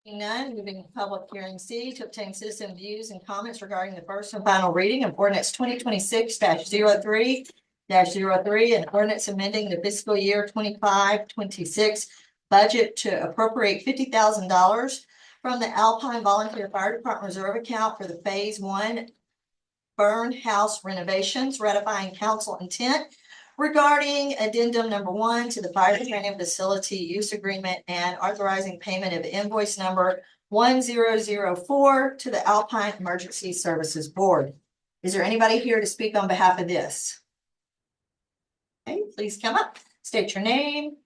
Seeing none, moving to public hearing C to obtain citizen views and comments regarding the first and final reading of ordinance 2026-03 and ordinance amending the fiscal year 25-26 budget to appropriate $50,000 from the Alpine Volunteer Fire Department Reserve account for the Phase 1 burn house renovations, ratifying council intent regarding addendum number 1 to the fire training facility use agreement and authorizing payment of invoice number 1004 to the Alpine Emergency Services Board. Is there anybody here to speak on behalf of this? Okay, please come up, state your name,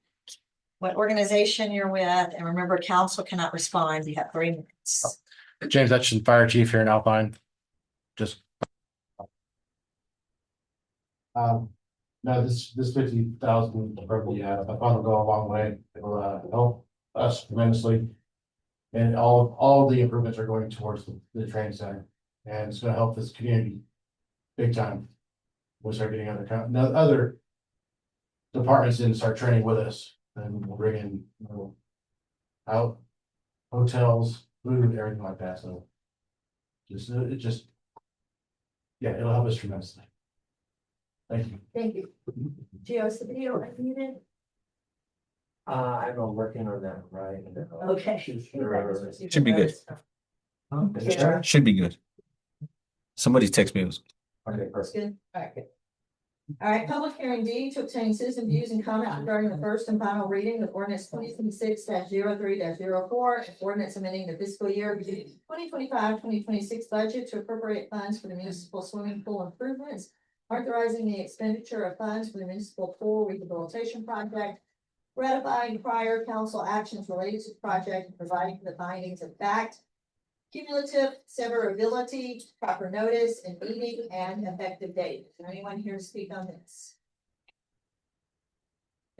what organization you're with, and remember, council cannot respond. You have 3 minutes. James Hutchinson, Fire Chief here in Alpine. Just no, this 50,000 probably I thought will go a long way. It'll help us tremendously, and all the improvements are going towards the training center, and it's going to help this community big time. We'll start getting other departments in to start training with us, and we'll bring in out hotels, food, everything like that. So yeah, it'll help us tremendously. Thank you. Thank you. Gio Sabido, unmuted. I'm working on that right now. Okay. Should be good. Yeah. Should be good. Somebody text me. Okay, That's good. All right, good. All right, public hearing D to obtain citizen views and comments regarding the first and final reading of ordinance 2026-03-04 and ordinance amending the fiscal year 2025-2026 budget to appropriate funds for the municipal swimming pool improvements, authorizing the expenditure of funds for the municipal pool rehabilitation project, ratifying prior council actions related to the project, and providing for the findings of fact, cumulative severability, proper notice, and meeting and effective date. Is there anyone here to speak on this?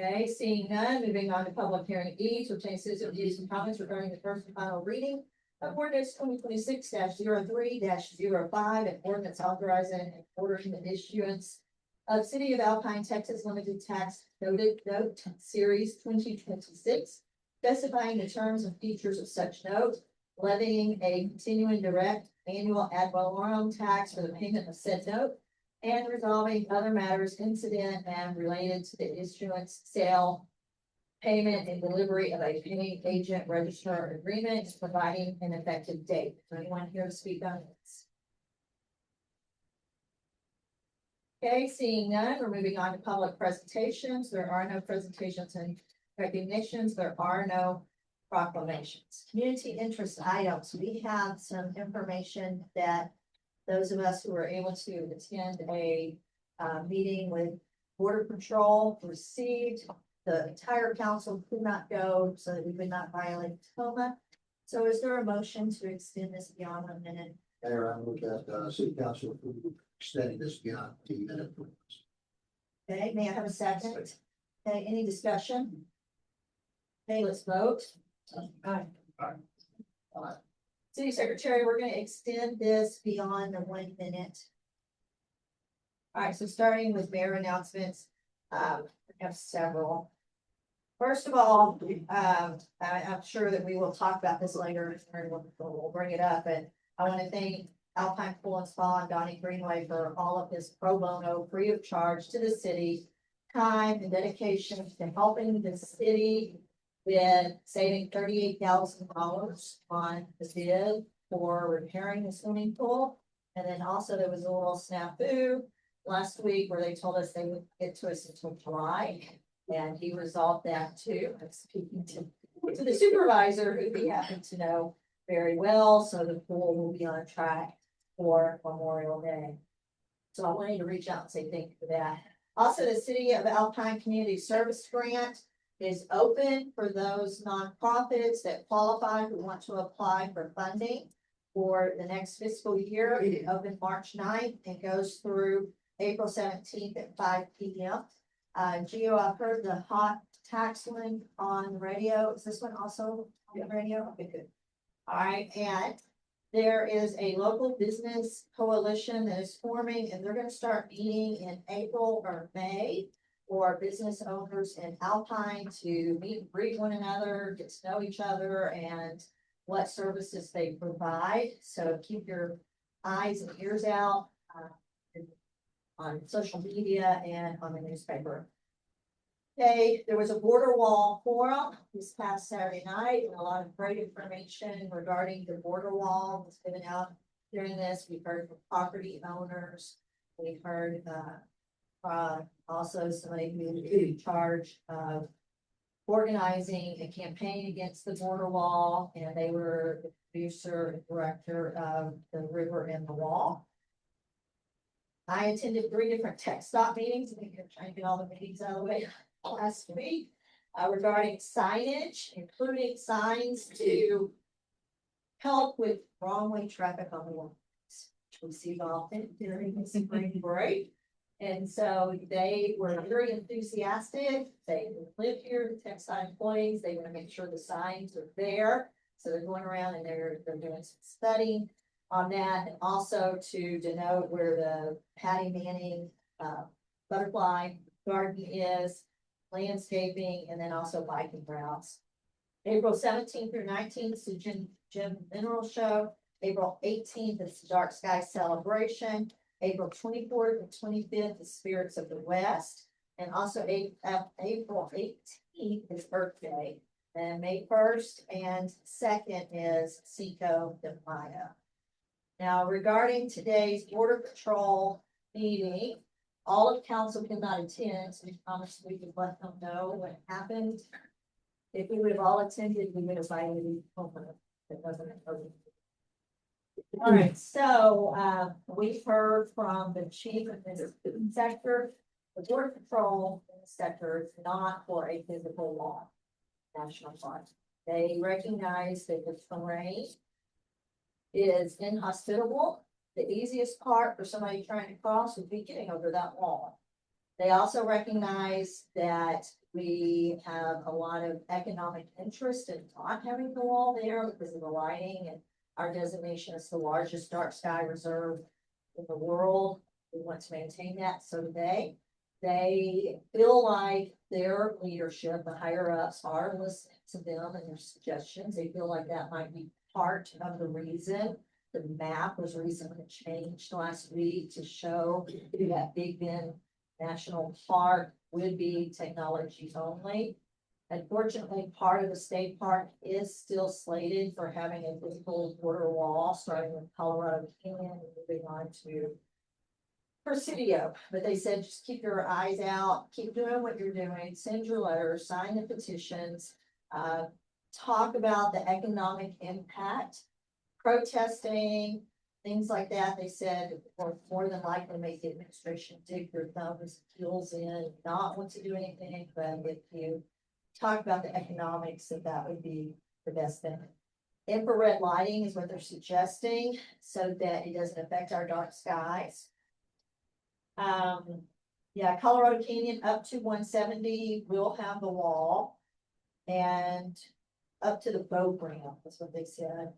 Okay, seeing none, moving on to public hearing E to obtain citizen views and comments regarding the first and final reading of ordinance 2026-03-05 and ordinance authorizing and ordering the issuance of City of Alpine, Texas Limited Tax Noted Note Series 2026, specifying the terms and features of such note, levying a continuing direct annual ad valorem tax for the payment of said note, and resolving other matters incident and related to the issuance, sale, payment, and delivery of a paying agent registrar agreement, providing an effective date. Is there anyone here to speak on this? Okay, seeing none, we're moving on to public presentations. There are no presentations and recognitions. There are no proclamations. Community interest items. We have some information that those of us who were able to attend a meeting with Border Patrol received. The entire council could not go so that we would not violate Tacoma. So is there a motion to extend this beyond 1 minute? Mayor, I look at city council extending this beyond 2 minutes. Okay, may I have a second? Okay, any discussion? Okay, let's vote. Aye. City Secretary, we're going to extend this beyond the 1 minute. All right, so starting with mayor announcements, we have several. First of all, I'm sure that we will talk about this later, and we'll bring it up, but I want to thank Alpine Pool and Spa and Donnie Greenway for all of his pro bono, free of charge to the city, time and dedication to helping the city with saving $38,000 on the bid for repairing the swimming pool. And then also there was a little snafu last week where they told us they would get to us until July. And he resolved that too. I'm speaking to the supervisor who he happened to know very well. So the pool will be on track for Memorial Day. So I wanted to reach out and say thank you for that. Also, the City of Alpine Community Service Grant is open for those nonprofits that qualify who want to apply for funding for the next fiscal year. It opened March 9th and goes through April 17th at 5 p.m. Gio, I've heard the hot tax one on the radio. Is this one also on the radio? Okay, good. All right, and there is a local business coalition that is forming, and they're going to start meeting in April or May for business owners in Alpine to meet and greet one another, get to know each other, and what services they provide. So keep your eyes and ears out on social media and on the newspaper. Okay, there was a border wall forum this past Saturday night, and a lot of great information regarding the border wall was given out during this. We heard from property owners. We heard, also somebody who was in charge of organizing a campaign against the border wall, and they were the producer and director of the River and the Wall. I attended 3 different tech stop meetings. I think I'm trying to get all the meetings out of the way last week regarding signage, including signs to help with wrong way traffic on the ones, which we see often during the spring break. And so they were very enthusiastic. They live here, the textile employees, they want to make sure the signs are there. So they're going around and they're doing some studying on that, and also to denote where the Patty Manning butterfly garden is, landscaping, and then also biking routes. April 17th through 19th is the Jim Mineral Show. April 18th is the Dark Sky Celebration. April 24th and 25th is Spirits of the West. And also April 18th is Earth Day. And May 1st and 2nd is Cinco de Mayo. Now, regarding today's Border Patrol meeting, all of council could not attend, so we promised we could let them know what happened. If we would have all attended, we would have invited you home. It wasn't open. All right, so we've heard from the chief of the sector. The Border Patrol sector is not for a physical law, national park. They recognize that the terrain is inhospitable. The easiest part for somebody trying to cross would be getting over that wall. They also recognize that we have a lot of economic interest in not having the wall there because of the lighting, and our designation is the largest dark sky reserve in the world. We want to maintain that. So they feel like their leadership, the higher ups, are listening to them and their suggestions. They feel like that might be part of the reason. The map was recently changed last week to show that Big Bend National Park would be technology only. Unfortunately, part of the state park is still slated for having a physical border wall, starting with Colorado Canyon and moving on to Presidio. But they said, just keep your eyes out, keep doing what you're doing, send your letters, sign the petitions, talk about the economic impact, protesting, things like that. They said, will more than likely make the administration dig their thumbs, heels in, not want to do anything, but if you talk about the economics, that would be the best thing. Infrared lighting is what they're suggesting so that it doesn't affect our dark skies. Yeah, Colorado Canyon up to 170 will have the wall, and up to the boat ramp, that's what they said.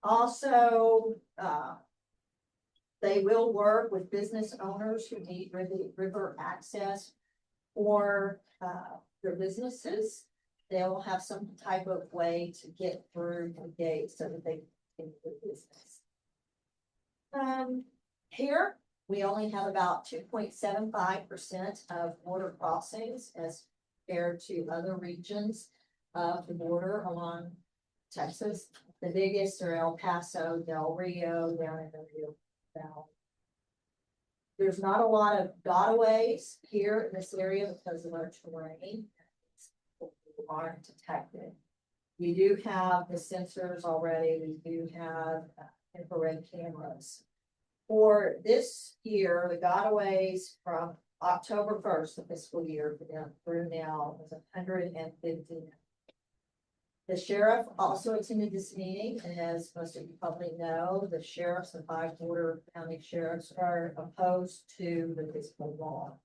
Also, they will work with business owners who need river access for their businesses. They'll have some type of way to get through the gate so that they can do business. Here, we only have about 2.75% of border crossings as compared to other regions of the border along Texas. The biggest are El Paso, Del Rio, down in the Rio Valley. There's not a lot of gotaways here in this area because of our terrain. Aren't detected. We do have the sensors already. We do have infrared cameras. For this year, the gotaways from October 1st, the fiscal year through now, was 150. The sheriff also attended this meeting, and as most of you probably know, the sheriffs and 5 border county sheriffs are opposed to the physical law.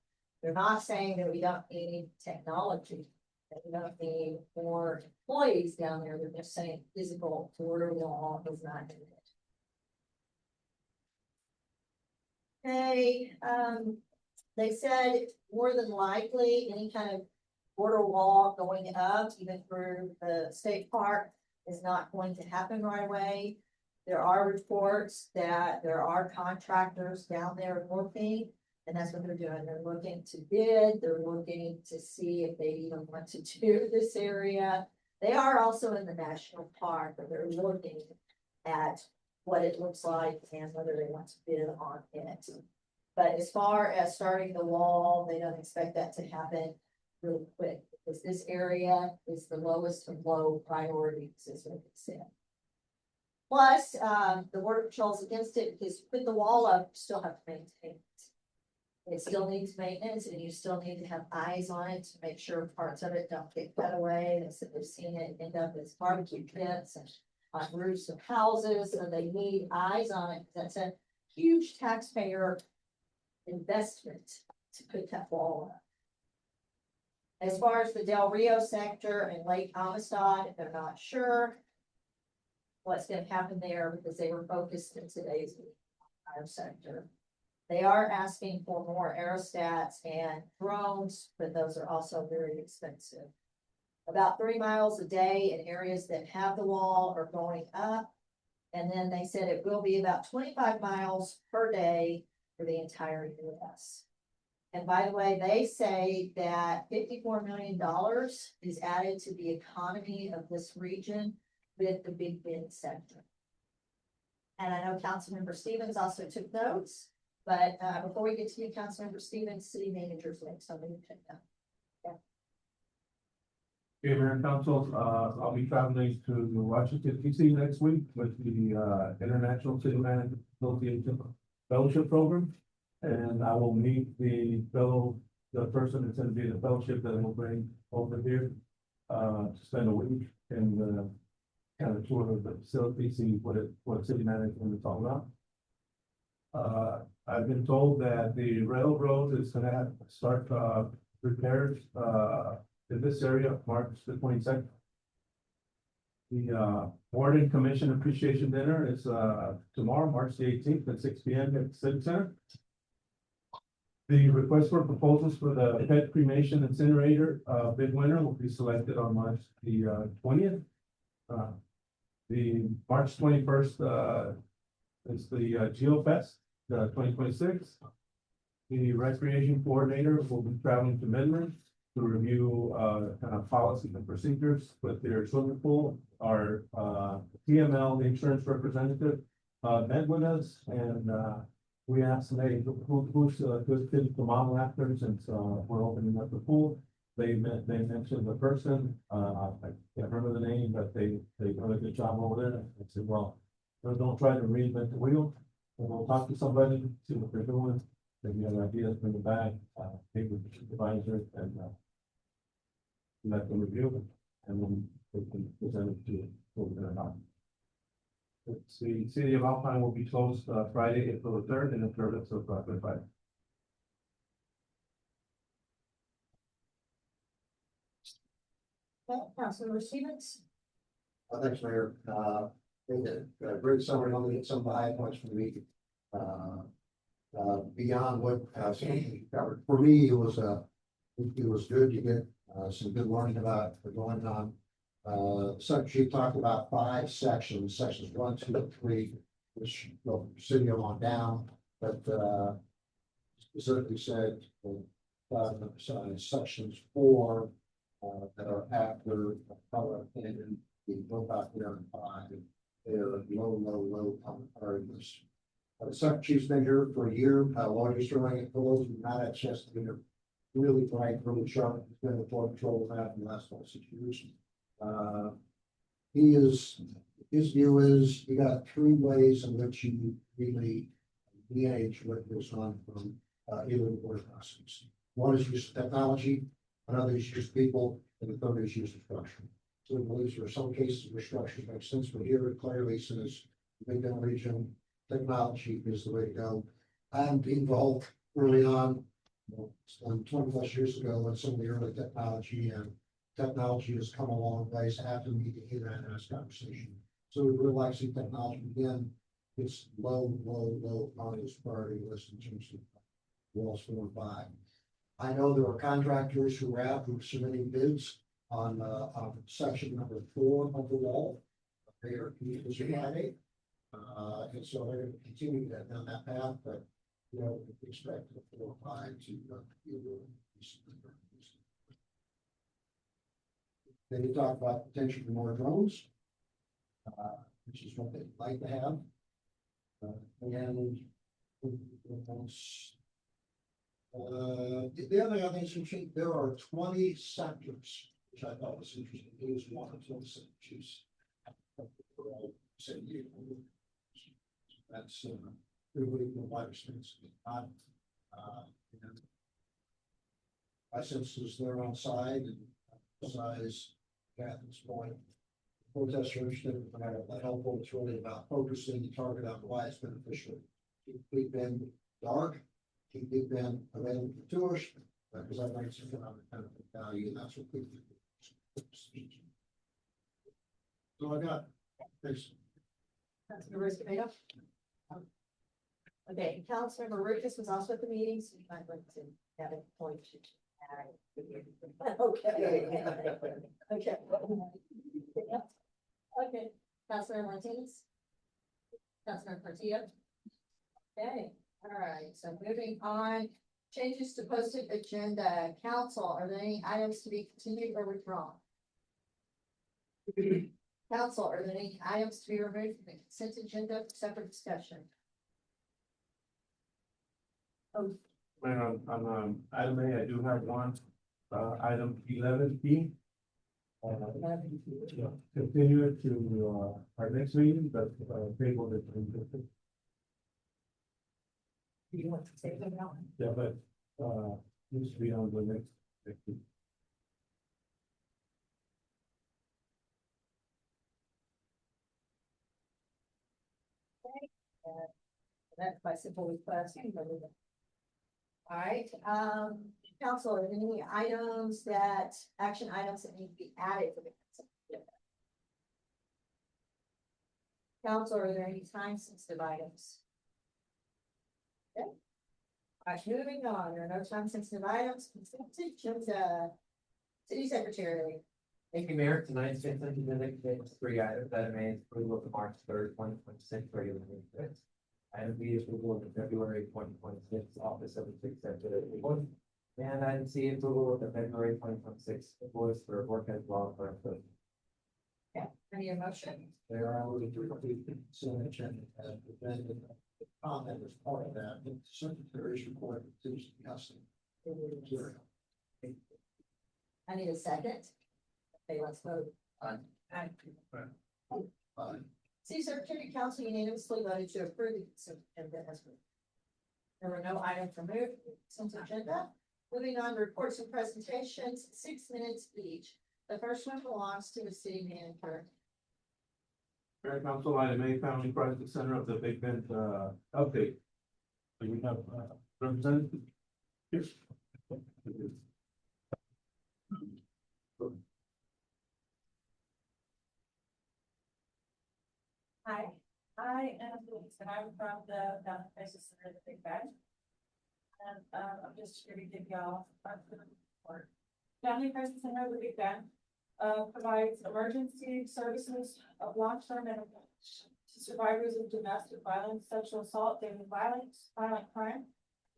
They're not saying that we don't need technology, that we don't need more employees down there. They're just saying physical border law is not needed. Okay, they said more than likely any kind of border wall going up, even through the state park, is not going to happen right away. There are reports that there are contractors down there looking, and that's what they're doing. They're looking to bid, they're looking to see if they even want to do this area. They are also in the national park, but they're looking at what it looks like and whether they want to bid on it. But as far as starting the wall, they don't expect that to happen really quick, because this area is the lowest of low priorities, is what it said. Plus, the border patrol's against it, because put the wall up, you still have to maintain it. It still needs maintenance, and you still need to have eyes on it to make sure parts of it don't get cut away. They said they've seen it end up as barbecue pits and on roofs of houses, so they need eyes on it. That's a huge taxpayer investment to put that wall up. As far as the Del Rio sector and Lake Amistad, they're not sure what's gonna happen there, because they were focused in today's fire sector. They are asking for more aerostats and drones, but those are also very expensive. About 3 miles a day in areas that have the wall are going up. And then they said it will be about 25 miles per day for the entire US. And by the way, they say that $54 million is added to the economy of this region with the Big Bend sector. And I know Councilmember Stevens also took notes, but before we get to you, Councilmember Stevens, city manager's next on the agenda. Okay, Mayor and Council, I'll be traveling to Washington DC next week with the International City Management Association Fellowship Program. And I will meet the person that's gonna be the fellowship that will bring over here to spend a week and kind of tour of the facility, see what city management is all about. I've been told that the railroad is gonna have to start repairs in this area, March the 22nd. The Warden Commission Appreciation Dinner is tomorrow, March the 18th at 6 p.m. at the Civic Center. The request for proposals for the pet cremation incinerator bid winner will be selected on March the 20th. The March 21st is the GeoFest 2026. The recreation coordinator will be traveling to Midland to review kind of policy and procedures with their swimming pool. Our TML, the insurance representative, met with us, and we asked them, hey, who's good fit for mom laughters, and so we're opening up the pool. They mentioned the person, I can't remember the name, but they did a good job over there. I said, well, don't try to reinvent the wheel. And we'll talk to somebody, see what they're doing. If you have ideas, bring it back, take with the supervisor and let them review it, and then they can present it to what we're gonna The city of Alpine will be closed Friday, April the 3rd, in observance of Good Friday. Okay, Councilmember Stevens? Thanks, Mayor. They did a great summary. I'm gonna get some of the high points from the week. Beyond what Sandy covered, for me, it was good to get some good learning about what's going on. So she talked about 5 sections, sections 1, 2, and 3, which go from city on down, but specifically said sections 4 that are after color and the both out there in 5. They're low priorities. Second Chief's been here for a year. Lawyer's throwing it. For those who not had a chance to be here, really bright, really sharp. He's been with Border Patrol now for the last 6 years. His view is you got 3 ways in which you really manage what goes on from illegal border crossings. One is use of technology, another is use of people, and the third is use of structure. So he believes there are some cases where structure makes sense, but here it clearly says the Big Bend region, technology is the way to go. I'm involved early on, 20+ years ago, when some of the early technology has come a long ways after we can hear that in this conversation. So we really like to see technology again. It's low on this priority list in terms of walls 4 and 5. I know there are contractors who are submitting bids on section number 4 of the wall. There, is Friday. And so they're going to continue that down that path, but, you know, we expect the 4 or 5 to, Then you talk about potential for more drones, which is what they'd like to have. And the other thing, there are 20 sectors, which I thought was interesting. It was one of those sectors. That's everybody in the wider space. My sense is they're on side and size Catherine's point. Protesters are interested in that helpful. It's really about focusing the target on why it's beneficial. Keep Big Bend dark, keep Big Bend available for tourists, because that brings economic benefit value, and that's what we do. So I got this. Councilmember Escobedo? Okay, Councilmember Rufus was also at the meeting, so you might want to have a point. Okay. Okay. Okay, Councilmember Martinez? Councilmember Portillo? Okay, all right, so moving on, changes to posted agenda. Council, are there any items to be continued or withdrawn? Council, are there any items to be removed from the consent agenda for separate discussion? Oh, And on item A, I do have one, item 11B. Continue it to our next meeting, but table it. do you want to say something about it? Yeah, but needs to be on the next. Meeting. That's by simple request. All right, council, are there any items that, action items that need to be added to the consent agenda? Council, are there any time sensitive items? Okay. All right, moving on, there are no time sensitive items, consent agenda. City Secretary. Thank you, Mayor. Tonight's consent agenda contains 3 items. Item A is approval of the March 3rd, 2026 regular meeting. Item B is approval of the February 2026 Office of the Executive report. And item C, approval of the February 2026 invoice for Workhead Law Firm. Okay, I need a motion. There are only 3 consent agenda as presented. The comment as part of that, the secretary's report seems to be us. I need a second. Okay, let's vote. Aye. Aye. City Secretary Council unanimously voted to approve the consent agenda as written. There were no items removed from the consent agenda. Moving on to reports and presentations, 6 minutes each. The first one belongs to the city manager. Mayor Council, item A, Family Crisis Center of the Big Bend update. Do we have representative? Yes. Hi, I am Louise, and I'm from the Family Crisis Center of the Big Bend. And I'm just here to give y'all a report. Family Crisis Center of the Big Bend provides emergency services of long-term and to survivors of domestic violence, sexual assault, daily violence, violent crime.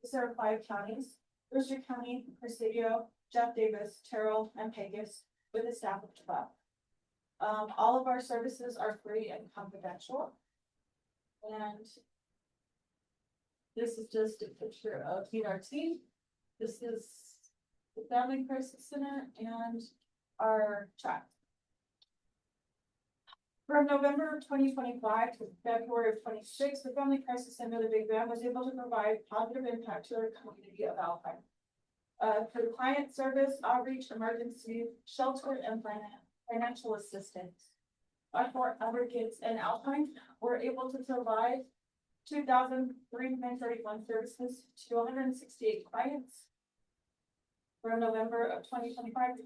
We serve 5 counties: Brewster County, Presidio, Jeff Davis, Terrell, and Pecos, with a staff of 12. All of our services are free and confidential. And this is just a picture of PRT. This is the Family Crisis Center and our chat. From November of 2025 to February of 26, the Family Crisis Center of the Big Bend was able to provide positive impact to our community of Alpine. Through client service, outreach, emergency, shelter, and financial assistance. Our 400 kids in Alpine were able to provide 2,331 services to 168 clients. From November of 2025 to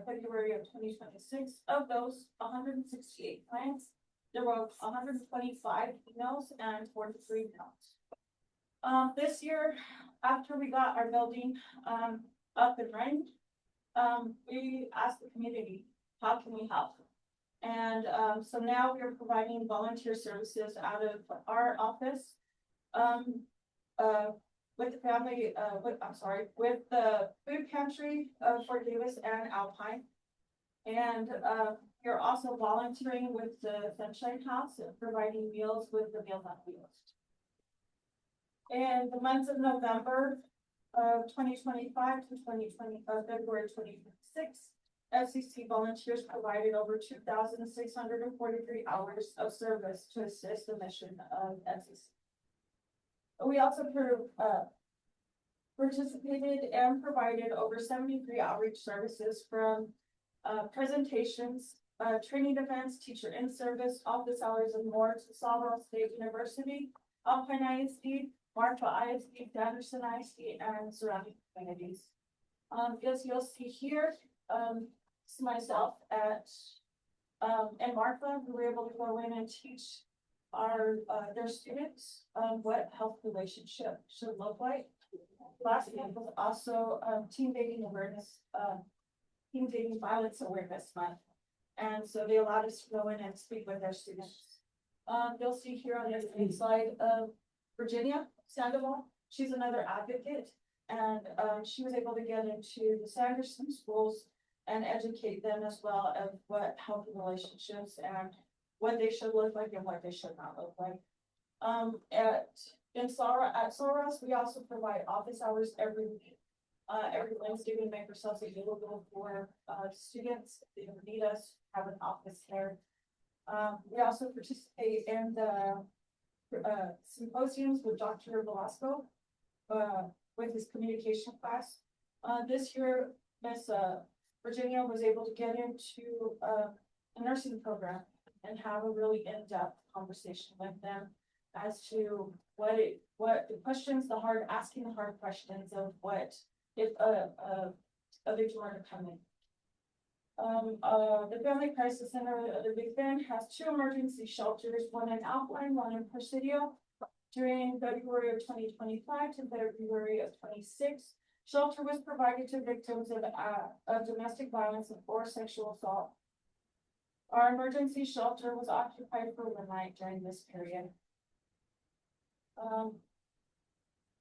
February of 2026, of those 168 clients, there were 125 emails and 43 notes. This year, after we got our building, up and running, we asked the community, how can we help? And, so now we are providing volunteer services out of our office. With the family, with the food pantry, for Davis and Alpine. And, you're also volunteering with the Sunshine House and providing meals with the Meals on Wheels. In the months of November of 2025 to February 2026, FCC volunteers provided over 2,643 hours of service to assist the mission of FCC. We also participated and provided over 73 outreach services from presentations, training events, teacher in service, office hours and more to Sawville State University, Alpine ISD, Marfa ISD, Anderson ISD, and surrounding communities. As you'll see here, this is myself and Marfa, who were able to go in and teach their students what health relationship should look like. Last month was also teen dating awareness, teen dating violence awareness month. And so they allowed us to go in and speak with their students. You'll see here on this slide Virginia Sandoval. She's another advocate, and she was able to get into the Sanderson schools and educate them as well of what healthy relationships and what they should look like and what they should not look like. At Soros, we also provide office hours every week. Every Wednesday we make ourselves available for students if they need us, have an office there. We also participate in the symposiums with Dr. Velasco with his communication class. This year, Miss Virginia was able to get into a nursing program and have a really in-depth conversation with them as to what the questions, asking the hard questions of what if other door to come in. The Family Crisis Center of the Big Bend has 2 emergency shelters, one in Alpine, one in Presidio. During February of 2025 to February of 26, shelter was provided to victims of domestic violence or sexual assault. Our emergency shelter was occupied for one night during this period.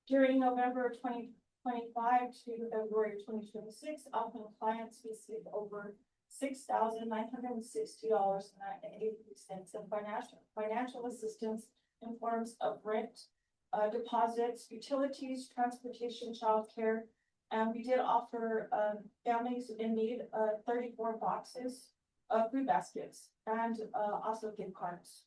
During November 2025 to February 2026, Alpine clients received over $6,960.83 in financial assistance in forms of rent, deposits, utilities, transportation, childcare, and we did offer families in need 34 boxes of food baskets and also gift cards.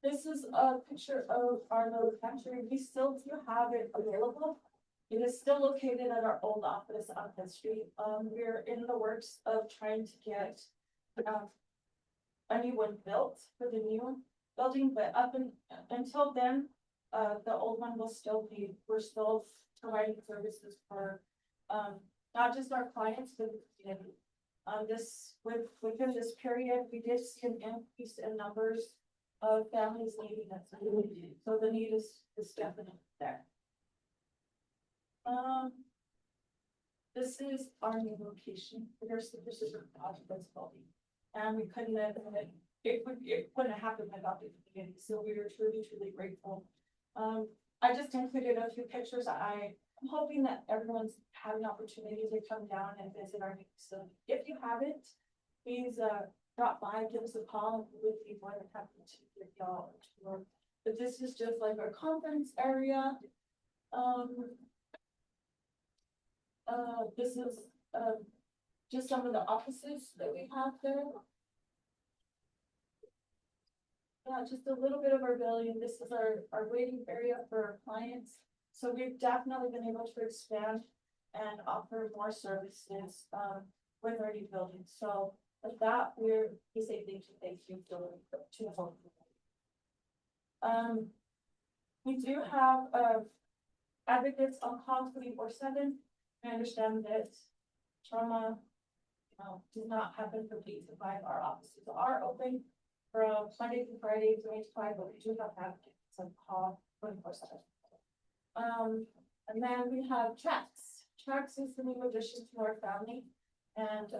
This is a picture of our little pantry. We still do have it available. It is still located at our old office on the street. We're in the works of trying to get a new one built for the new building, but until then, the old one will still be, we're still providing services for not just our clients, but the community. Within this period, we did see an increase in numbers of families needing it. So the need is definitely there. This is our new location. This is our project that's building. And we couldn't have, it wouldn't have happened without the community. So we are truly, truly grateful. I just included a few pictures. I'm hoping that everyone's had an opportunity to come down and visit our new facility. If you haven't, please drop by, give us a call, and we would be more than happy to give y'all a tour. But this is just like our conference area. This is just some of the offices that we have there. Yeah, just a little bit of our building. This is our waiting area for our clients. So we've definitely been able to expand and offer more services with our new building. So with that, we say thank you to the whole community. We do have advocates on call 24/7. I understand that trauma, does not happen from 8 to 5. Our offices are open from Monday through Friday, 8 to 5, but we do have advocates on call 24/7. And then we have Trax. Trax is the new addition to our family. And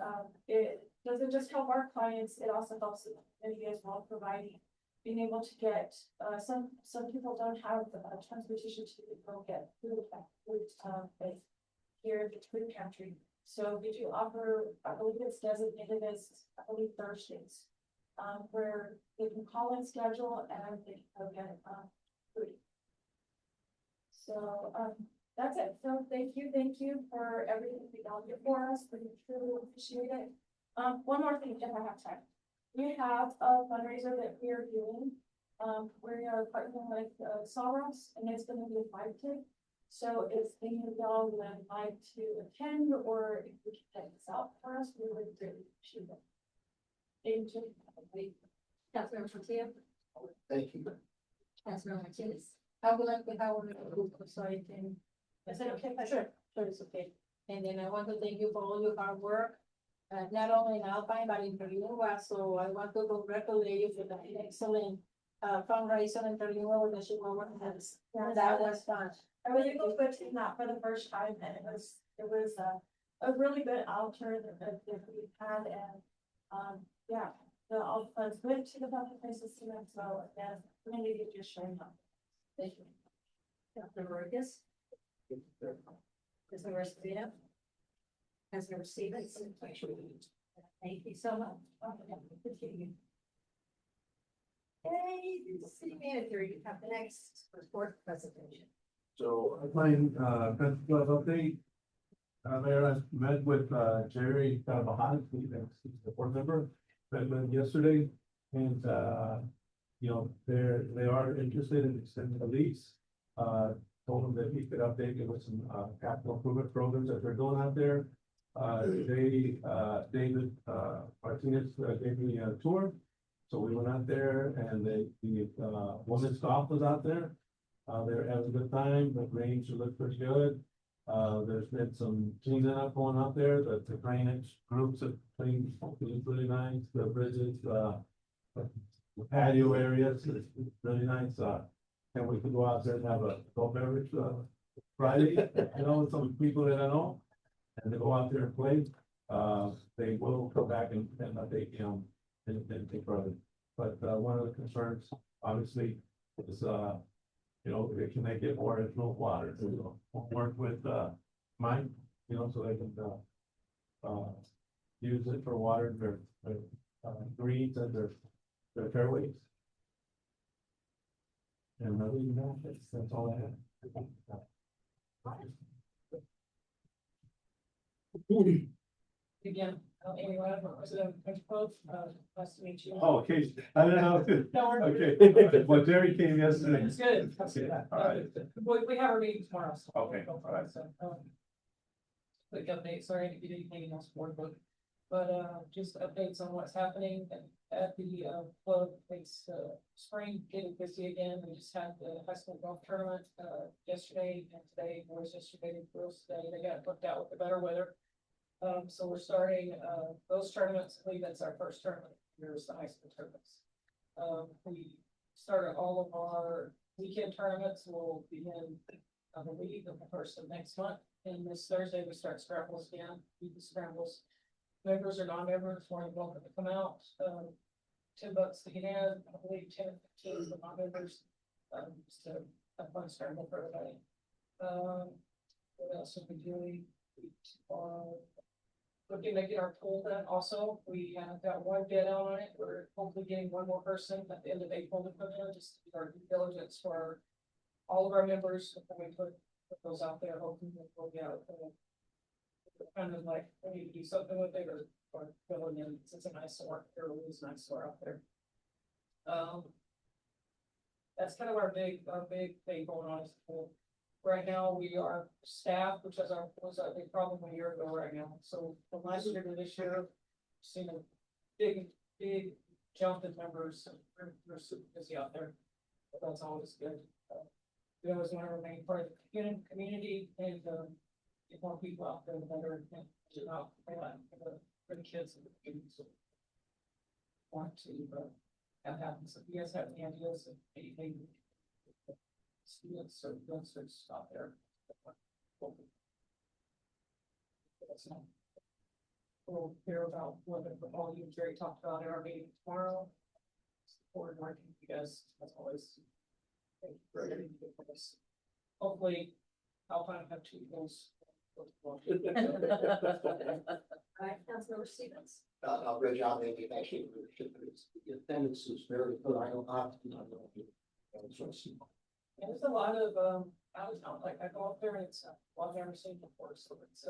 it doesn't just help our clients, it also helps the community as well, providing, being able to get, some people don't have transportation to go get food, here in the food pantry. So we do offer, I believe it's designated as, I believe Thursdays, where they can call and schedule and they can go get, food. So, that's it. So thank you for everything you all did for us. We truly appreciate it. One more thing, if I have time. We have a fundraiser that we are doing. We are partnering with Sawross, and it's gonna be a 5K. So if any of y'all would like to attend, or if we can check this out for us, we would really appreciate it. Thank you. Councilmember Tortilla, Thank you. Councilmember Martinez. I would like to have a group so I can. Is it okay? Sure, it's okay. And then I want to thank you for all your hard work, not only in Alpine, but in Berlin. So I want to congratulate you for the excellent fundraiser in Berlin with the Chihuahua. That was fun. I was able to attend that for the first time, and it was a really good altar that we had, and, yeah, all the funds went to the public places too, and so, yeah, community just showing up. Thank you. Councilmember Rodriguez. Councilmember Esposito. Councilmember Stevens. Thank you so much. Hey, city manager, you have the next report presentation. So Alpine, Country Club update. Mayor, I met with, Jerry Carvajal, he's the board member, met with him yesterday, and, you know, they are interested in extending the lease. Told him that he could update me with some, capital improvement programs that they're doing out there. David, Martinez, gave me a tour, so we went out there, and the women's golf was out there. They're having a good time, the range look pretty good. There's been some cleaning up going out there, the drainage groups have cleaned, it's really nice, the bridges, the patio areas, it's really nice, and we could go out there and have a adult beverage, Friday, you know, with some people that I know, and they go out there and play. They will come back and update, you know, and take further. But, one of the concerns, obviously, is, you know, can they get more inflow water? So we'll work with, Mike, you know, so they can, use it for water, their, greens and their fairways. And other than that, that's all I have. Again, anyway, President, nice to meet you. Oh, okay, I don't know. No, we're- Okay, well, Jerry came yesterday. It's good. Okay, all right. We have our meeting tomorrow. So Okay, go for all right. it. So, quick update, sorry to get anything else board book, but, just updates on what's happening at the, club. It's, spring getting busy again. We just had the high school golf tournament, yesterday and today, boys yesterday, girls today. They got booked out with the better weather. So we're starting, those tournaments, I believe that's our first tournament, here's the high school tournaments. We started all of our weekend tournaments, will begin, I believe, the first of next month. And this Thursday, we start scrambles again, weekly scrambles. Members or non-members, more than welcome to come out, $10 to get in, I believe 10 or 15 for non-members, just to have fun scramble for everybody. What else are we doing? Looking to get our pool done also, we have got one bid out on it, we're hopefully getting one more person at the end of April to put in, just to do our due diligence for all of our members, before we put those out there, hoping that we'll get out. Kind of like, we need to do something with it, or filling in, it's a nice store, there is a nice store out there. That's kind of our big thing going on is the pool. Right now, we are staffed, which was our big problem a year ago right now. So from last year to this year, seen a big jump in numbers. We're super busy out there. But that's always good. We always want to remain part of the community and, get more people out there, the better, and get out for the kids and the students. Want to, have happen. So if you guys have any ideas of anything, students or youngsters out there, We'll hear about what all you and Jerry talked about in our meeting tomorrow. Forward marketing, because that's always. Hopefully, I'll find have two goals. Alright, Councilmember Stevens. Great job, Amy, thank you. The attendance is very good, I don't have to, There's a lot of, out of town, like I go up there and it's, well, I've never seen before, so it's,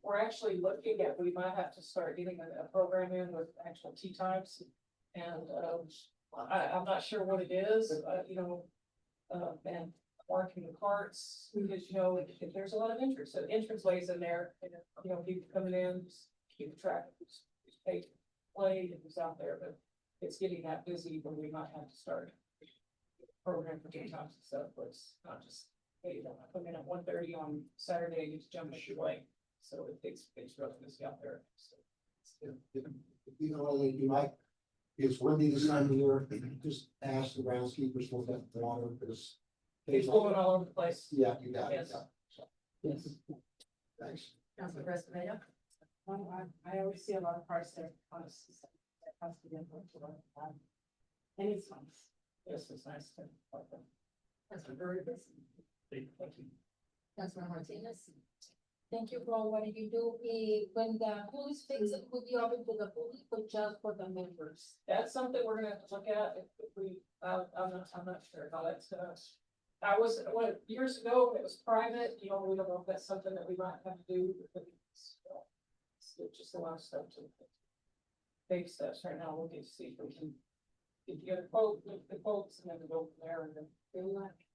we're actually looking at, we might have to start getting a program in with actual tea times. And, I'm not sure what it is, and marking the carts, because, if there's a lot of interest, so entrance ways in there, people coming in, just keep track of who's paid, play, and who's out there, but it's getting that busy where we might have to start program for game times and stuff, but it's not just, hey, I come in at 1:30 on Saturday, you just jump in your way. So it's really busy out there. So, you might, it's windy this time of year, just ask the groundskeepers for that water, because. it's going all over the place. Yeah, you got it. Yes. So, Yes. thanks. Councilmember Escobedo. I always see a lot of cars there, honestly. That has to be important. And it's nice. Yes, it's nice to park them. Councilmember Rivas. Thank you. Councilmember Martinez. Thank you for all what you do. When the pool is fixed, it will be open to the public or just for the members? That's something we're gonna have to look at if we, I'm not sure how that's gonna. I was, years ago, when it was private, we don't know if that's something that we might have to do. It's just a lot of stuff to. Big steps right now, we'll get to see if we can. If you get a quote, look at the quotes and then we go from there and then.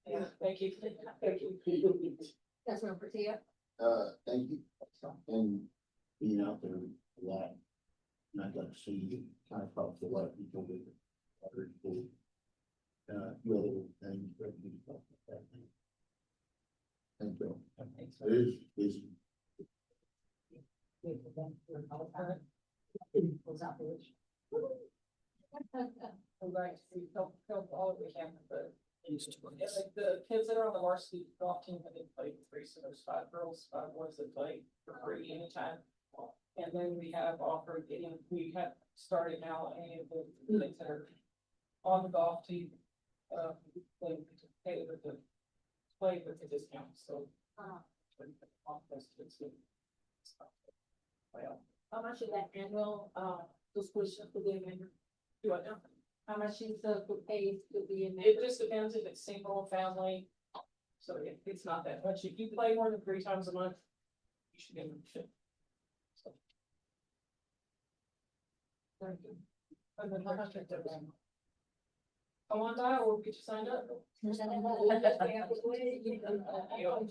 Yeah, thank you. Thank you. Councilmember Portillo. Thank you. And being out there a lot. And I got to see kind of talk to a lot of people with other people. Really, and. Thank you. It is busy. We're going to help all we can, but. Like the kids that are on the varsity golf team, they play for free, so there's 5 girls, 5 boys that play for free anytime. And then we have offered, we have started now any of the kids that are on the golf team. They pay with the play with the discount, so. How much is that annual, subscription to be a member? Do I know? How much is the to pay to be a It member? just depends if it's single, family. So it's not that much. If you play more than 3 times a month, you should get a membership. So. Very good. And then come on down, we'll get you signed up.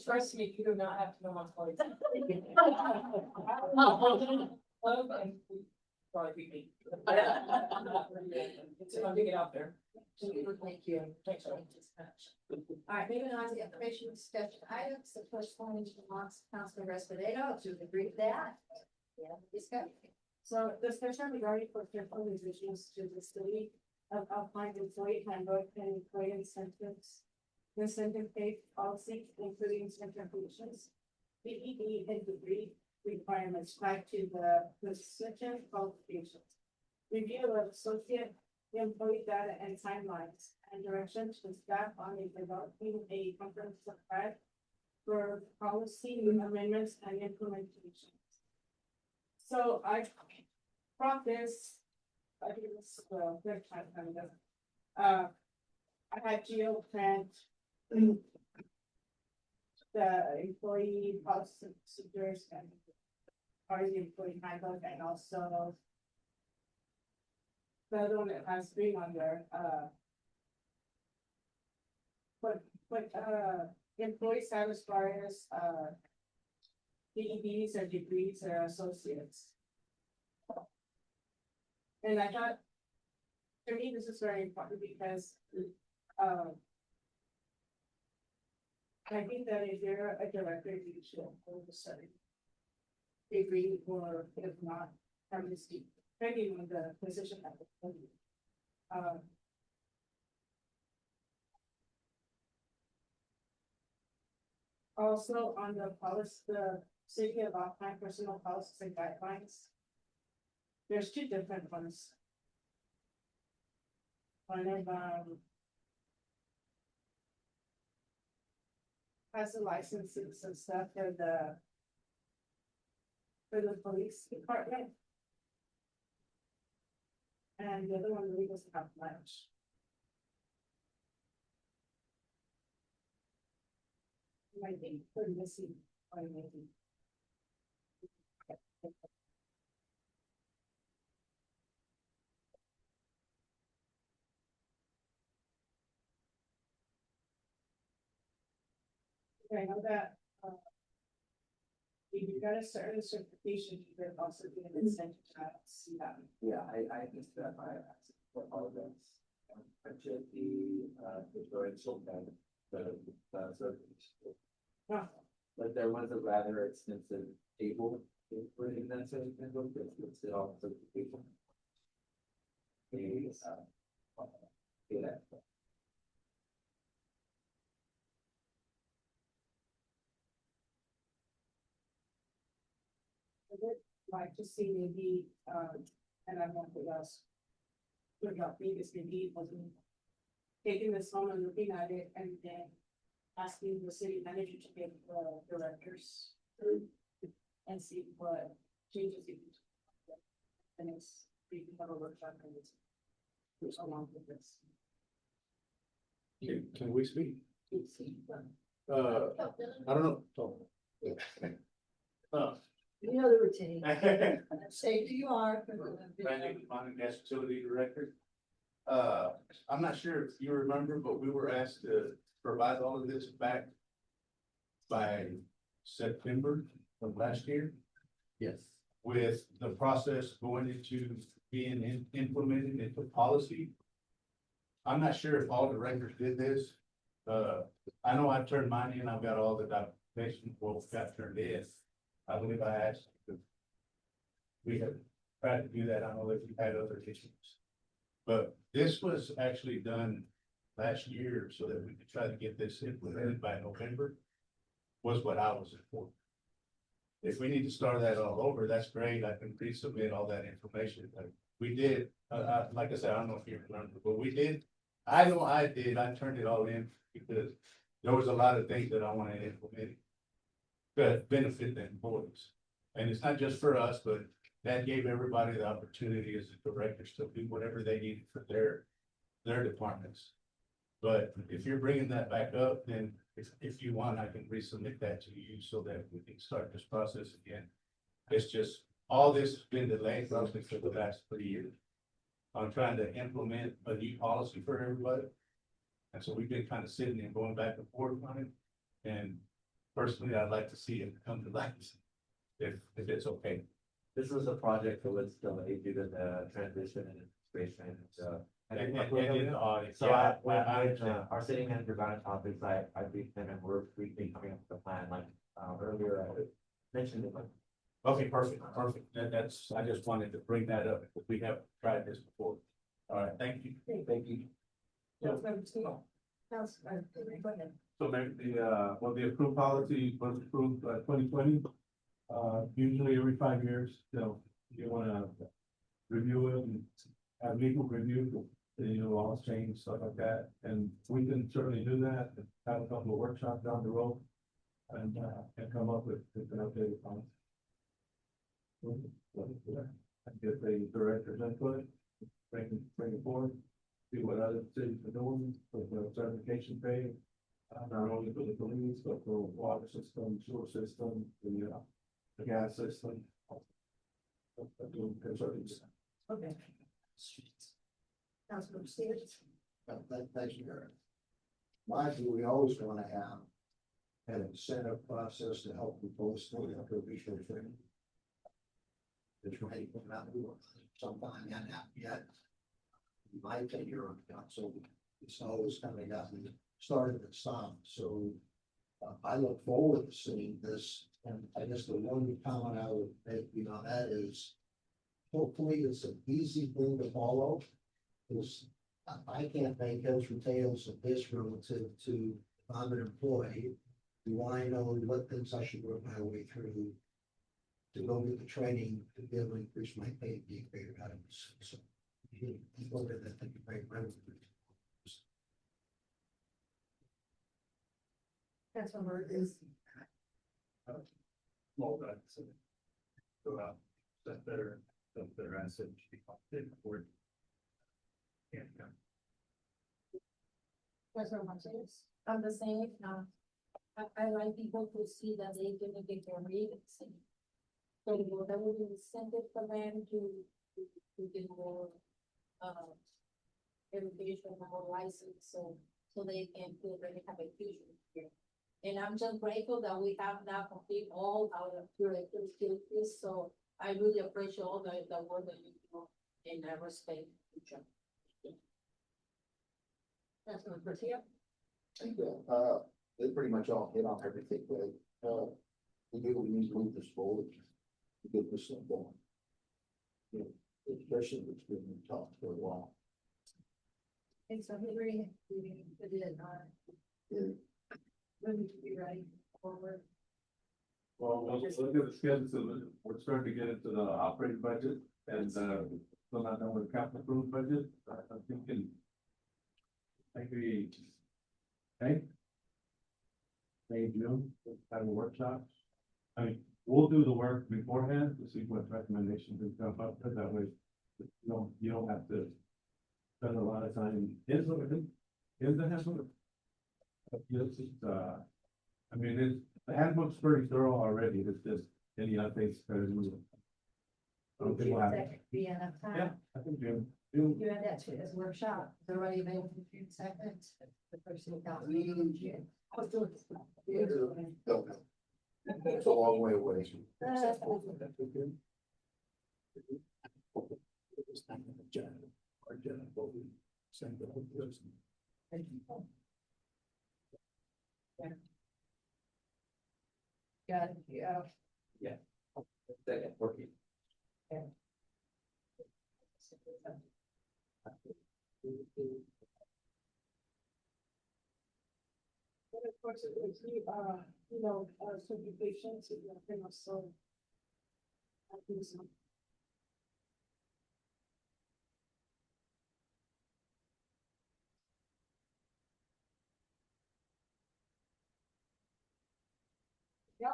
Trust me, you do not have to know my place. Probably be me. It's fun to get out there. Thank you. Thanks, Ron. All right, moving on to information discussion items. The first one is from Councilmember Escobedo to agree with that. Yeah, discussion. So discussion regarding potential revisions to the city of Alpine employee handbook and employee incentives. Incentive pay policy, including incentive conditions, BED and degree requirements tied to the position qualifications. Review of associate employee data and timelines and direction to staff on developing a comprehensive plan for policy amendments and implementation. So I brought this, I think it's the third time coming up. I had Geo print the employee policy procedures and part of the employee handbook, and also the other one that has green on there, employee status bars, BEDs or degrees or associates. And I thought, for me, this is very important because, I think that if you're a director, you should hold a certain degree, or if not, permanency, depending on the position that we're in. also on the policy, the city of Alpine personal policies and guidelines. There's two different ones. One of has the licenses and stuff for the police department. And the other one really doesn't have much. Might be pretty missing, or maybe. I know that, if you got a certain certification, you could also be an incentive to see that. Yeah, I missed that, I asked for all of this. I checked the directional and the service. Huh. But there was a rather extensive table in that section, book that listed all the certification. Yeah. I would like to see maybe, and I want to ask. What about biggest maybe wasn't taking this home and looking at it and then asking the city manager to get the directors through and see what changes you can. And it's, we can have a workshop and it's along with this. Can we speak? Oh, I don't know. You know the routine. Say who you are. Brandon, Mountain Gas Utility Director. I'm not sure if you remember, but we were asked to provide all of this back by September of last year. Yes. With the process going into being implemented into policy. I'm not sure if all directors did this. I know I turned mine in, I've got all the documentation, well, got turned in. I believe I asked. We have tried to do that, I know that we had other issues. But this was actually done last year so that we could try to get this implemented by November. Was what I was informed. If we need to start that all over, that's great, I can resubmit all that information, but we did, like I said, I don't know if you remember, but we did. I know I did, I turned it all in because there was a lot of things that I wanted implemented. That benefit the employees, and it's not just for us, but that gave everybody the opportunity as the directors to do whatever they needed for their departments. But if you're bringing that back up, then if you want, I can resubmit that to you so that we can start this process again. It's just, all this has been delayed roughly for the last 3 years. I'm trying to implement a new policy for everybody. And so we've been kind of sitting and going back and forth on it. And personally, I'd like to see it come to light, if it's okay. This was a project that was delayed due to the transition and integration And in the audit. So Yeah, when understand. our city manager got on topics, I briefed him and we've been coming up with a plan like, earlier, I mentioned it. Okay, perfect. That's, I just wanted to bring that up, because we have tried this before. All right, thank you. Thank you. Councilmember Tebow. Councilmember, go ahead. So maybe the approved policy was approved 2020. Usually every 5 years, you wanna review it and have legal review, laws change, stuff like that. And we can certainly do that, have a couple of workshops down the road and come up with an updated policy. I get the director's input, bring it forward, see what other cities are doing, with the certification pay. Not only for the police, but for water system, sewer system, the gas system. Okay. Councilmember Stevens. Thanks, Mayor. My view, we always want to have an incentive process to help people stay up to research training. It's right, but not sometime and not yet. My tenure on council, it's always kind of gotten started and stopped, so I look forward to seeing this, and I guess the one comment I would make beyond that is hopefully it's an easy thing to follow, because I can't make heads or tails of this relative to if I'm an employee, Do I know what things I should work my way through to go get the training to be able to increase my pay and be a greater items? So, you go with that, thank you very much. Councilmember is. Well, that's. Go out, that better asset should be confident for. Yeah. Councilor Martinez, I'm the same, I like people to see that they gonna get their ratings. So that would be incentive for them to get more, education or license, so they can feel that they have a future here. And I'm just grateful that we have now complete all our curriculum activities, so I really appreciate all the work that you do in that respect. Councilor Garcia? Thank you. They pretty much all hit on everything, but, we do need to move this forward to get this thing going. You know, especially if it's been tough for a while. And so Henry, we put it on. Yeah. When we be ready forward. Well, let's look at the schedule, so we're starting to get into the operating budget and, still not done with capital improvement budget, I'm thinking. Maybe. May, June, have a workshop. I mean, we'll do the work beforehand to see what recommendations we come up with, that way. You don't have to spend a lot of time. Is the handbook? Yes, it's, I mean, the handbook's pretty thorough already, it's just any updates. I don't think we'll have. Be enough Yeah, time. I think June. You had that too, as a workshop, is everybody available for June second, the first city council meeting in June. I was doing this. It's a long way away. Got it, yeah. Second, working. But of course, it was, certifications, so. I think so. Yep.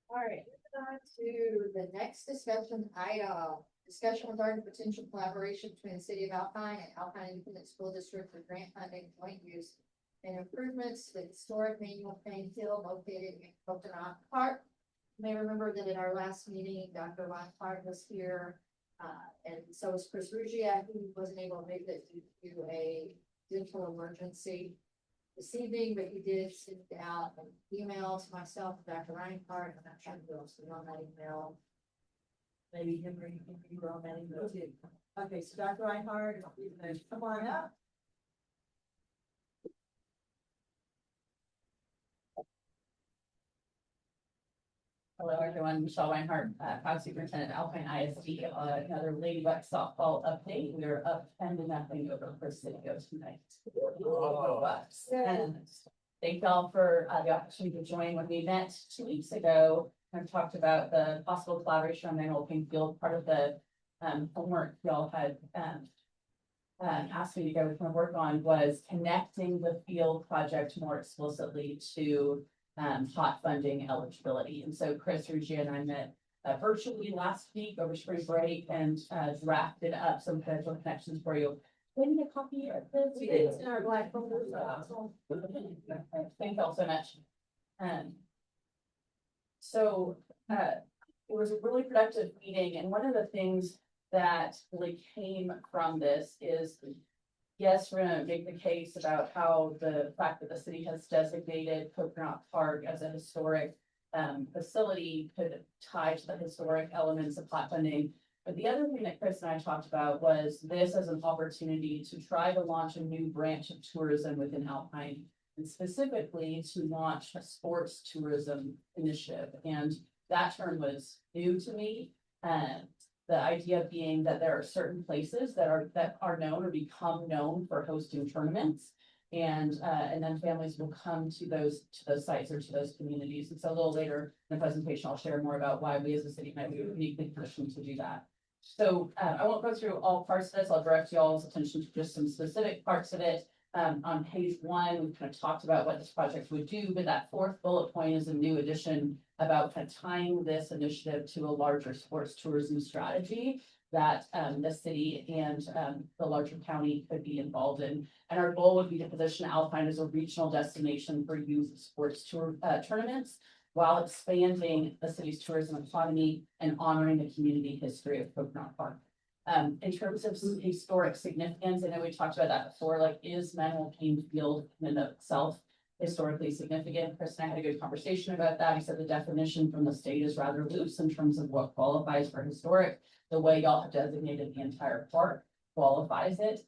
All right, moving on to the next discussion item. Discussion regarding potential collaboration between the city of Alpine and Alpine Independent School District for grant funding, joint use, and improvements to the historic Manual Plain Hill located in Coconut Park. You may remember that at our last meeting, Dr. Lockhart was here, and so was Chris Ruggia, who wasn't able to make it due to a dental emergency this evening, but he did send out an email to myself, and Dr. Reinhardt, and I'm not sure who else was on that email. Maybe Henry, you were on that email too. Okay, so Dr. Reinhardt, come on up. Hello, everyone. Michelle Reinhardt, Cog Superintendent Alpine ISD. Another Ladybug softball update. We are up 10-0 over First City tonight. And thank y'all for the opportunity to join when we met 2 weeks ago. And talked about the possible collaboration on Manual Plain Field. Part of the homework y'all had asked me to go kind of work on was connecting the field project more explicitly to hot funding eligibility. And so Chris Ruggia and I met virtually last week over spring break and drafted up some potential connections for you. Do I need a copy of this? It's in our black folder. Thank you all so much. So it was a really productive meeting, and one of the things that really came from this is, yes, we're gonna make the case about how the fact that the city has designated Coconut Park as a historic facility could tie to the historic elements of plot funding. But the other thing that Chris and I talked about was this as an opportunity to try to launch a new branch of tourism within Alpine, and specifically to launch a sports tourism initiative. And that term was new to me. The idea being that there are certain places that are known or become known for hosting tournaments. And then families will come to those sites or to those communities. And so a little later in the presentation, I'll share more about why we as a city might be uniquely positioned to do that. So I won't go through all parts of this. I'll direct y'all's attention to just some specific parts of it. On page 1, we kind of talked about what this project would do, but that 4th bullet point is a new addition about kind of tying this initiative to a larger sports tourism strategy that the city and the larger county could be involved in. And our goal would be to position Alpine as a regional destination for youth sports tournaments while expanding the city's tourism economy and honoring the community history of Coconut Park. In terms of historic significance, I know we talked about that before, like is Manuel Payne Field in and of itself historically significant? Chris and I had a good conversation about that. He said the definition from the state is rather loose in terms of what qualifies for historic. The way y'all have designated the entire park qualifies it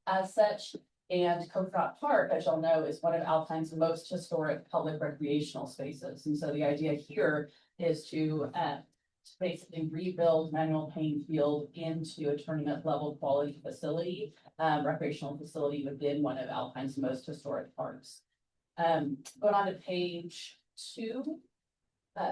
as such. And Coconut Park, as y'all know, is one of Alpine's most historic public recreational spaces. And so the idea here is to basically rebuild Manuel Payne Field into a tournament level quality facility, recreational facility within one of Alpine's most historic parks. Going on to page 2.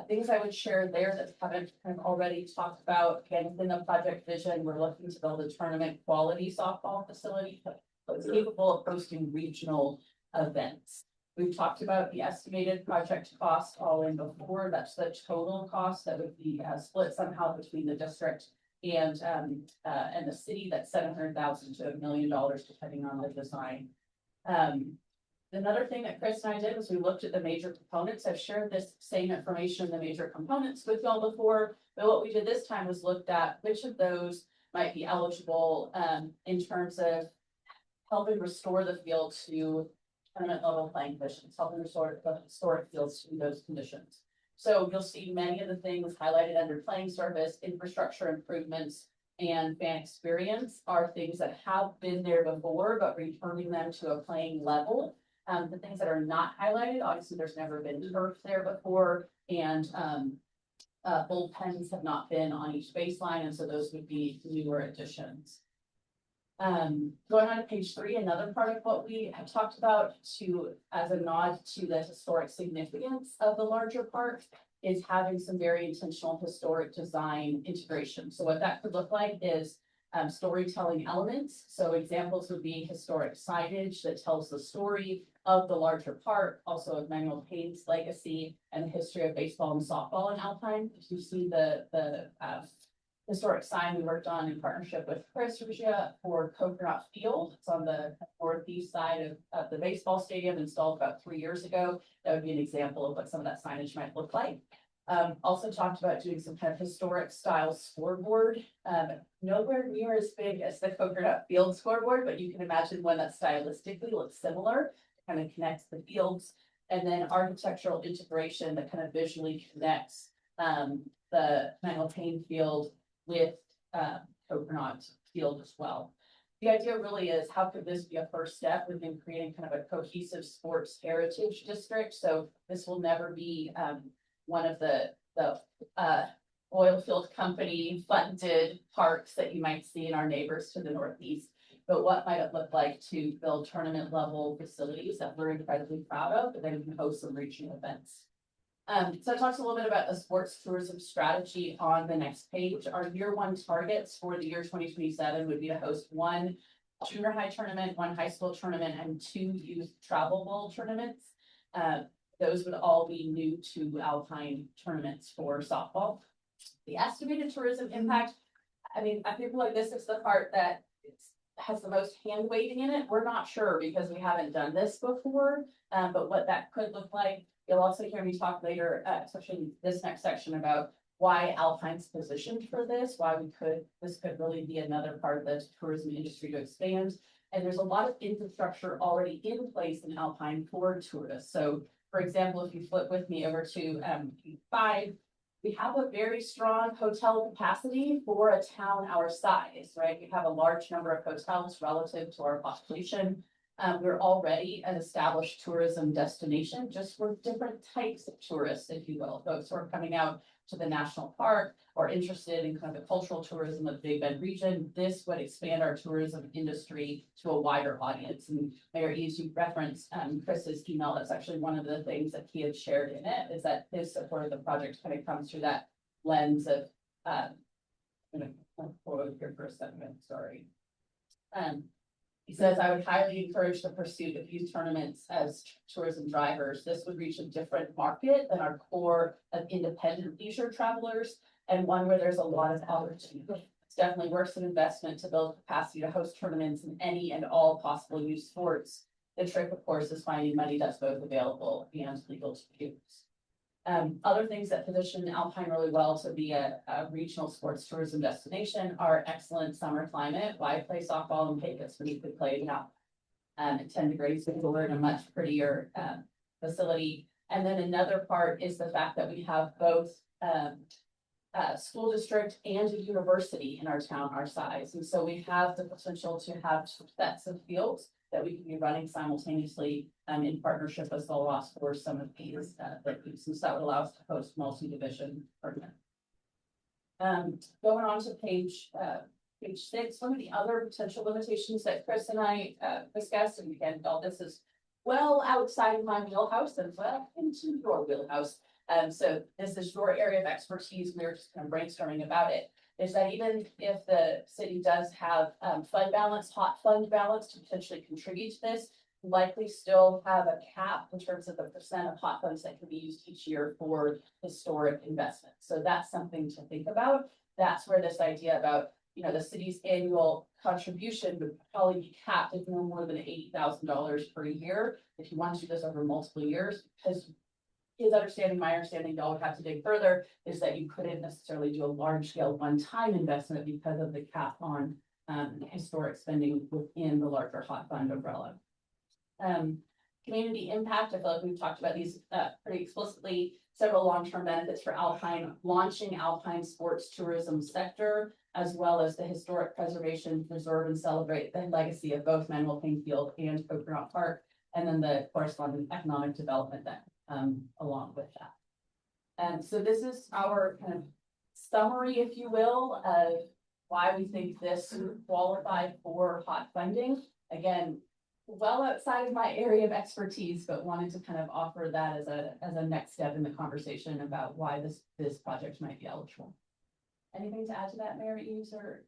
Things I would share there that haven't kind of already talked about. Again, within the project vision, we're looking to build a tournament quality softball facility that's capable of hosting regional events. We've talked about the estimated project cost all in before. That's the total cost that would be split somehow between the district and the city. That's $700,000 to $1 million, depending on the design. Another thing that Chris and I did was we looked at the major components. I've shared this same information, the major components with y'all before, but what we did this time was looked at which of those might be eligible in terms of helping restore the field to tournament level playing conditions, helping restore the historic fields to those conditions. So you'll see many of the things highlighted under playing surface, infrastructure improvements, and fan experience are things that have been there before, but returning them to a playing level. The things that are not highlighted, obviously there's never been turf there before, and bullpens have not been on each baseline, and so those would be newer additions. Going on to page 3, another part of what we have talked about as a nod to the historic significance of the larger park is having some very intentional historic design integration. So what that could look like is storytelling elements. So examples would be historic signage that tells the story of the larger park, also of Manuel Payne's legacy and the history of baseball and softball in Alpine. If you see the historic sign we worked on in partnership with Chris Rugia for Coconut Field. It's on the northeast side of the baseball stadium, installed about 3 years ago. That would be an example of what some of that signage might look like. Also talked about doing some kind of historic style scoreboard. Nowhere near as big as the Coconut Field scoreboard, but you can imagine one that stylistically looks similar, kind of connects the fields. And then architectural integration that kind of visually connects the Manuel Payne Field with Coconut Field as well. The idea really is how could this be a first step within creating kind of a cohesive sports heritage district? So this will never be one of the oil field company funded parks that you might see in our neighbors to the northeast. But what might it look like to build tournament level facilities that we're incredibly proud of, but then we can host some regional events. So I talked a little bit about the sports tourism strategy on the next page. Our year 1 targets for the year 2027 would be to host 1 junior high tournament, 1 high school tournament, and 2 youth travel bowl tournaments. Those would all be new to Alpine tournaments for softball. The estimated tourism impact, I mean, I feel like this is the part that has the most hand waving in it. We're not sure because we haven't done this before, but what that could look like. You'll also hear me talk later, especially in this next section, about why Alpine's positioned for this, why this could really be another part of the tourism industry to expand. And there's a lot of infrastructure already in place in Alpine for tourists. So for example, if you flip with me over to 5, we have a very strong hotel capacity for a town our size, right? We have a large number of hotels relative to our population. We're already an established tourism destination, just for different types of tourists, if you will. Folks who are coming out to the national park or interested in kind of the cultural tourism of the Big Bend region, this would expand our tourism industry to a wider audience. And Mayor Eves, you referenced Chris's email. That's actually one of the things that he had shared in it, is that his support of the project kind of comes through that lens of I'm gonna quote here for a second, sorry. He says, I would highly encourage the pursuit of youth tournaments as tourism drivers. This would reach a different market than our core of independent leisure travelers, and one where there's a lot of opportunity. It's definitely worth an investment to build capacity to host tournaments in any and all possible youth sports. The trick, of course, is finding money that's both available and legal to use. Other things that position Alpine really well to be a regional sports tourism destination are excellent summer climate. Why play softball in Pecos when you could play now at 10 degrees cooler in a much prettier facility? And then another part is the fact that we have both school district and a university in our town our size. And so we have the potential to have sets of fields that we can be running simultaneously in partnership with Sul-Ross for some of these since that would allow us to host multi-division tournament. Going on to page 6, one of the other potential limitations that Chris and I discussed, and again, all this is well outside of my wheelhouse and well into your wheelhouse. So this is your area of expertise. We were just kind of brainstorming about it. Is that even if the city does have fund balance, hot fund balance to potentially contribute to this, likely still have a cap in terms of the percent of hot funds that can be used each year for historic investments. So that's something to think about. That's where this idea about, you know, the city's annual contribution would probably be capped at no more than $80,000 per year if you want to do this over multiple years, because his understanding, my understanding, y'all would have to dig further, is that you couldn't necessarily do a large scale one-time investment because of the cap on historic spending within the larger hot fund umbrella. Community impact, I feel like we've talked about these pretty explicitly. Several long-term benefits for Alpine, launching Alpine sports tourism sector, as well as the historic preservation, preserve and celebrate the legacy of both Manuel Payne Field and Coconut Park, and then the corresponding economic development that along with that. And so this is our kind of summary, if you will, of why we think this would qualify for hot funding. Again, well outside of my area of expertise, but wanted to kind of offer that as a next step in the conversation about why this project might be eligible. Anything to add to that, Mayor Eves or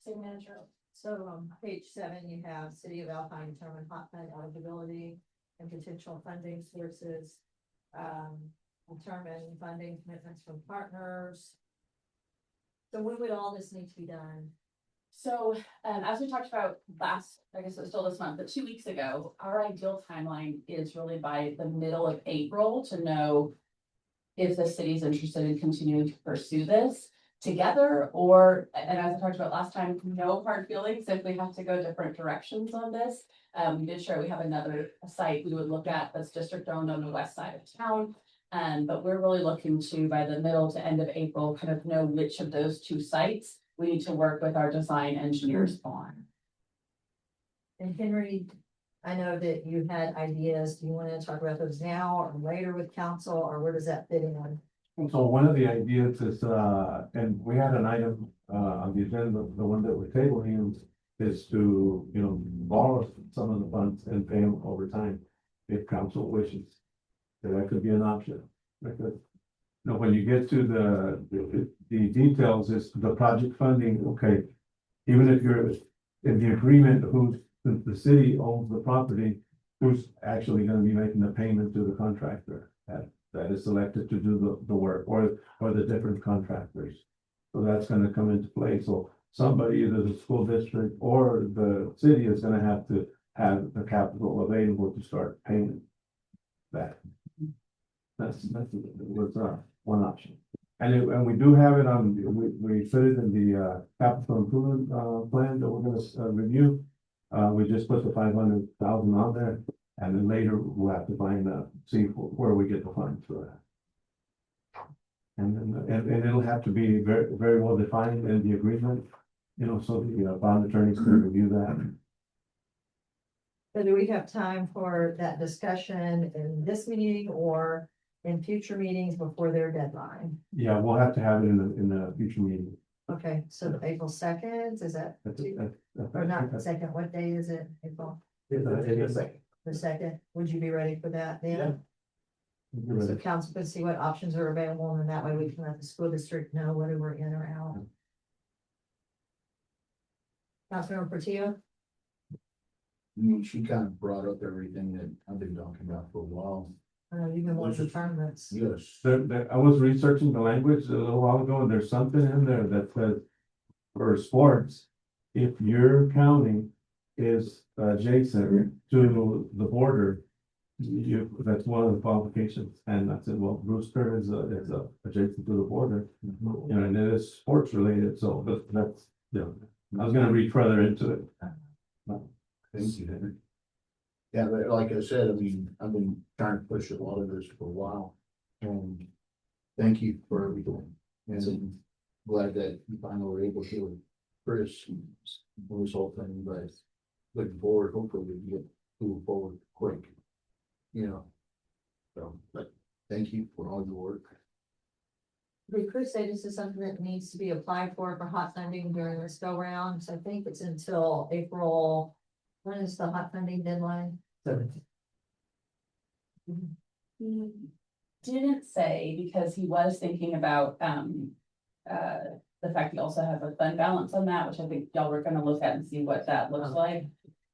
City Manager? So on page 7, you have City of Alpine determine hot fund eligibility and potential funding sources. Determine funding commitments from partners. So when would all this need to be done? So as we talked about last, I guess it was still this month, but 2 weeks ago, our ideal timeline is really by the middle of April to know if the city's interested in continuing to pursue this together, or, and as I talked about last time, no hard feelings if we have to go different directions on this. We did share we have another site we would look at that's district owned on the west side of town. But we're really looking to, by the middle to end of April, kind of know which of those 2 sites we need to work with our design engineers on. And Henry, I know that you had ideas. Do you want to talk about those now or later with council, or where does that fit in? So one of the ideas is, and we had an item, on the agenda, the one that we're tabling is to, you know, borrow some of the funds and pay them over time if council wishes. So that could be an option, because, you know, when you get to the details, is the project funding, okay, even if you're in the agreement, who's, the city owns the property, who's actually gonna be making the payment to the contractor that is selected to do the work, or the different contractors. So that's gonna come into play. So somebody, either the school district or the city, is gonna have to have the capital available to start paying that. That's one option. And we do have it on, we put it in the capital improvement plan that we're gonna review. We just put the 500,000 on there, and then later we'll have to find see where we get the funds for that. And it'll have to be very, very well defined in the agreement, you know, so the bond attorneys can review that. So do we have time for that discussion in this meeting, or in future meetings before their deadline. Yeah, we'll have to have it in the future meeting. Okay, so April 2nd, is that, or not the second, what day is it, April? The second, would you be ready for that then? So council can see what options are available, and then that way we can let the school district know whether we're in or out. Councilmember Portillo? She kind of brought up everything that I've been talking about for a while. I know you've been wanting tournaments. Yes. I was researching the language a little while ago, and there's something in there that says for sports, if your county is adjacent to the border, that's one of the qualifications. And I said, well, Brewster is adjacent to the border, you know, and it is sports related, so that's, you know, I was gonna read further into it. Thank you, Henry. Yeah, but like I said, I mean, I've been trying to push a lot of this for a while. And thank you for everything. And I'm glad that you finally were able to with Chris on this whole thing, but looking forward, hopefully we get move forward quick. You know. So, but thank you for all your work. Did Chris say this is something that needs to be applied for hot funding during this go round? So I think it's until April, when is the hot funding deadline? He didn't say, because he was thinking about, the fact he also has a fund balance on that, which I think y'all were gonna look at and see what that looks like.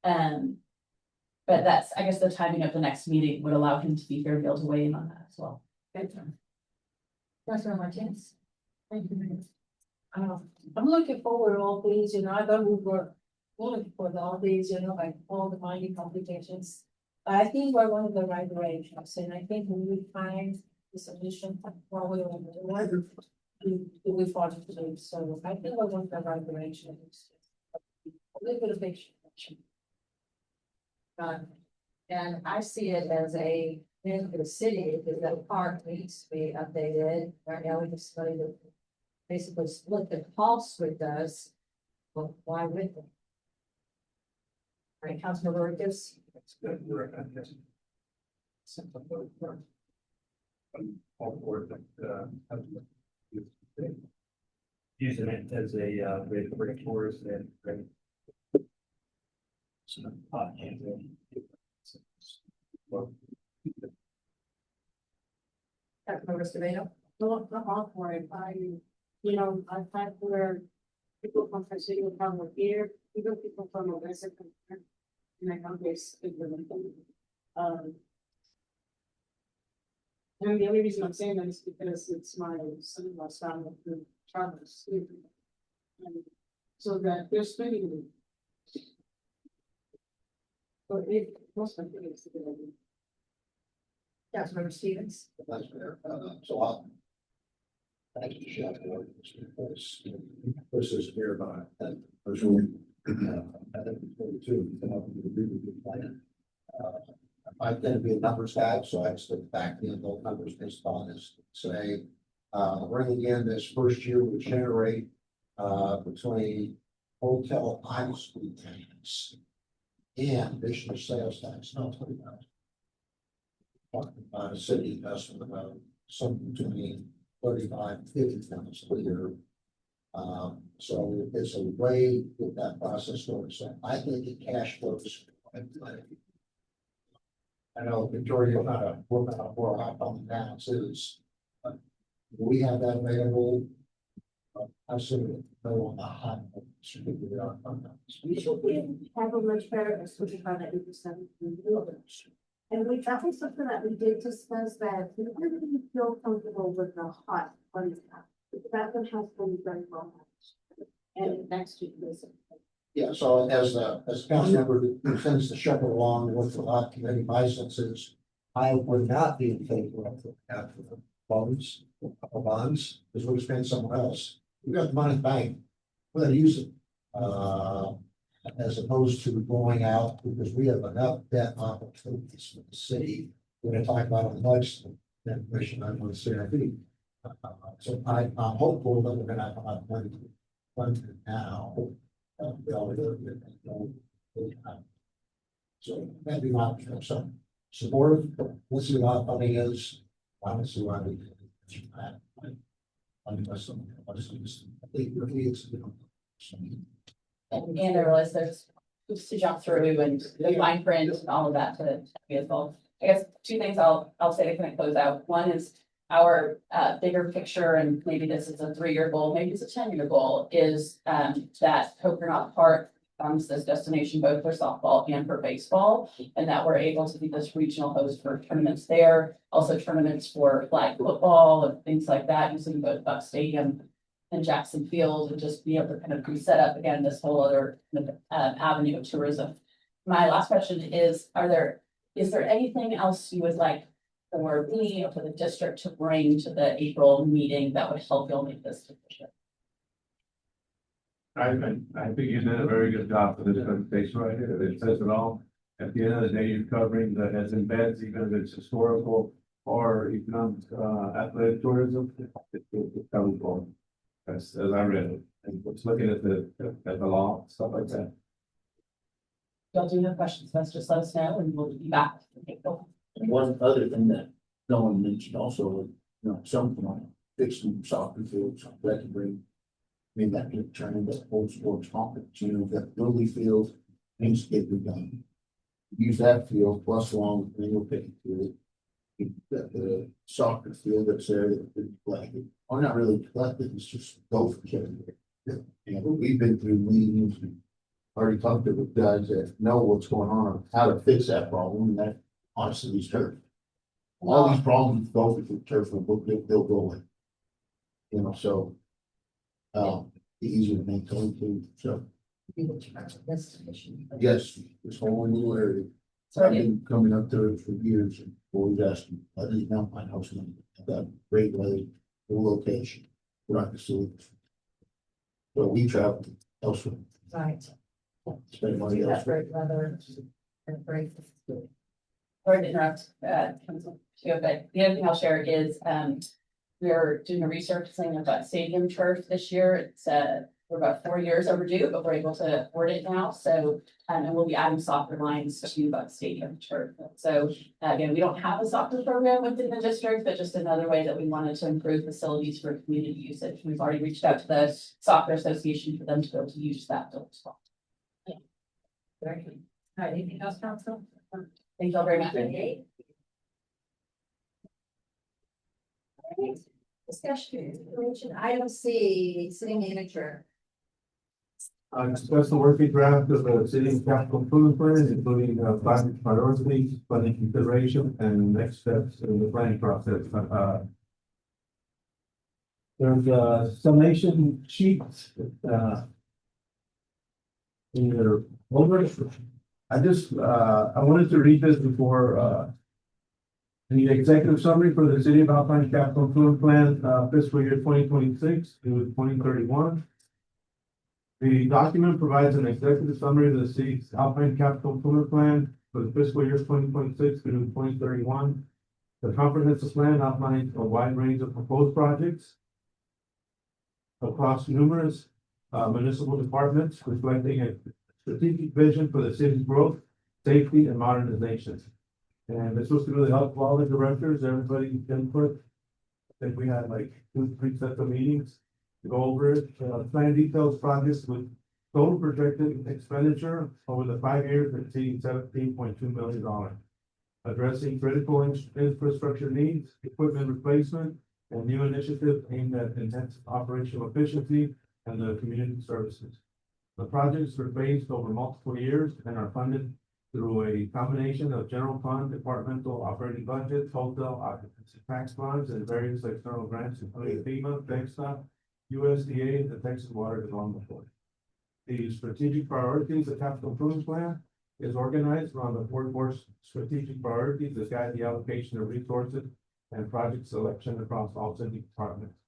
But that's, I guess the timing of the next meeting would allow him to be here and be able to weigh in on that as well. Councilmember Martinez? Thank you. I'm looking forward to all these, you know, I thought we were looking for all these, you know, like all the mining complications. I think we're going in the right directions, and I think when we find the solution, what we want to do, we follow through. So I think we're going in the right direction. A little bit of patience. And I see it as a win for the city, because that park needs to be updated. Right now, we just studied to basically split the costs with us. Well, why with them? All right, Councilmember Rodriguez? Using it as a way to bring tourists in. Councilmember Escobedo? No, not all for it. You know, I've had where people from Presidio come here, even people from Odessa come here. And I know this is really good. And the only reason I'm saying that is because it's my son-in-law's family who travels. And so that there's many. But it, most of it is a good idea. Councilmember Stevens? That's fair. So I'll. Thank you, Chef, for this is hereby, and I was really, I think it's too, come up with a really good plan. I tend to be a numbers guy, so I stood back in those numbers based on this, say, bringing in this first year would generate, between hotel occupancy tax and additional sales tax, not 20,000. Talking about a city investment about something between 35 and 50,000 a year. So it's a way with that process going. So I think the cash flows. I know Victoria will kind of work out more on the balances. We have that available. I assume no on the high. We should be able to have a much better estimate on that 8%. And that was something that we did discuss, that we didn't feel comfortable with the hot fund. That one has been very well managed. And next week is. Yeah, so as a council member who tends to shepherd along with the lot committee licenses, I would not be in favor of the bonds, because we spend somewhere else. We got the money in the bank, we're gonna use it. As opposed to going out, because we have enough debt opportunities for the city. We're gonna talk about on the budget, that mission I'm going to CIP. So I'm hopeful that we're gonna have enough money to fund it now. So that'd be my, so supportive, let's see what our funding is. Honestly, I think. I think really it's. And I realize there's hoops to jump through and the fine print and all of that to be involved. I guess two things I'll say to kind of close out. One is our bigger picture, and maybe this is a 3-year goal, maybe it's a 10-year goal, is that Coconut Park becomes this destination both for softball and for baseball, and that we're able to be this regional host for tournaments there, also tournaments for flag football and things like that, using both Buck Stadium and Jackson Field, and just be able to kind of reset up again this whole other avenue of tourism. My last question is there anything else you would like for me or for the district to bring to the April meeting that would help y'all make this decision? I think you did a very good job for this presentation right here. It says it all. At the end of the day, you're covering that as embeds, even if it's historical or economic, athletic tourism, it's covered all. As I read it, and was looking at the law, stuff like that. Y'all do have questions, let's just let us know and we'll be back. One other thing that no one mentioned also, some fixing soccer fields, that can bring. I mean, that could turn into a whole sports complex, that Lily Field needs to get redone. Use that field plus along with Ringo Pickett Field. The soccer field that's there that been neglected, or not really neglected, it's just gophers everywhere. We've been through meetings and already talked to the guys that know what's going on, how to fix that problem, and that honestly is turf. All these problems with gophers with turf, they'll go away. So. The easier to maintain too, so. Yes, this whole new area. I've been coming up there for years and always asking, I didn't know my house, I've got great weather, full location, right facilities. So we travel elsewhere, Right. spend money elsewhere. Great weather and great. Sorry to interrupt, Council, but the other thing I'll share is, we're doing a resurfacing of that stadium turf this year. It's, we're about 4 years overdue, but we're able to afford it now. So, and we'll be adding soccer lines to that stadium turf. So, again, we don't have a soccer program within the district, but just another way that we wanted to improve facilities for community usage. We've already reached out to the soccer association for them to be able to use that building as well. Yeah. Very good. All right, anything else, Council? Thank you all very much. Discussion, item C, city manager. Discuss the working draft of the city capital improvement plan, including project priorities, funding consideration, and next steps in the planning process. There's a summation sheet in your over. I wanted to read this before the executive summary for the City of Alpine Capital Improvement Plan, fiscal year 2026 to 2031. The document provides an executive summary of the city's Alpine Capital Improvement Plan for the fiscal year 2026 through 2031. The comprehensive plan outlines a wide range of proposed projects across numerous municipal departments, reflecting a strategic vision for the city's growth, safety, and modernization. And this was to really help all the directors, everybody's input. I think we had like 2-3 sets of meetings to go over it. Plan details projects with total projected expenditure over the 5 years exceeding $17.2 million. Addressing critical infrastructure needs, equipment replacement, and new initiatives aimed at enhanced operational efficiency and the community services. The projects are phased over multiple years and are funded through a combination of general fund, departmental operating budgets, hotel occupancy tax funds, and various external grants, including FEMA, TxDOT, USDA, and the Texas Water Development Board. The strategic priorities of capital improvement plan is organized around the 4 core strategic priorities that guide the allocation of resources and project selection across all city departments.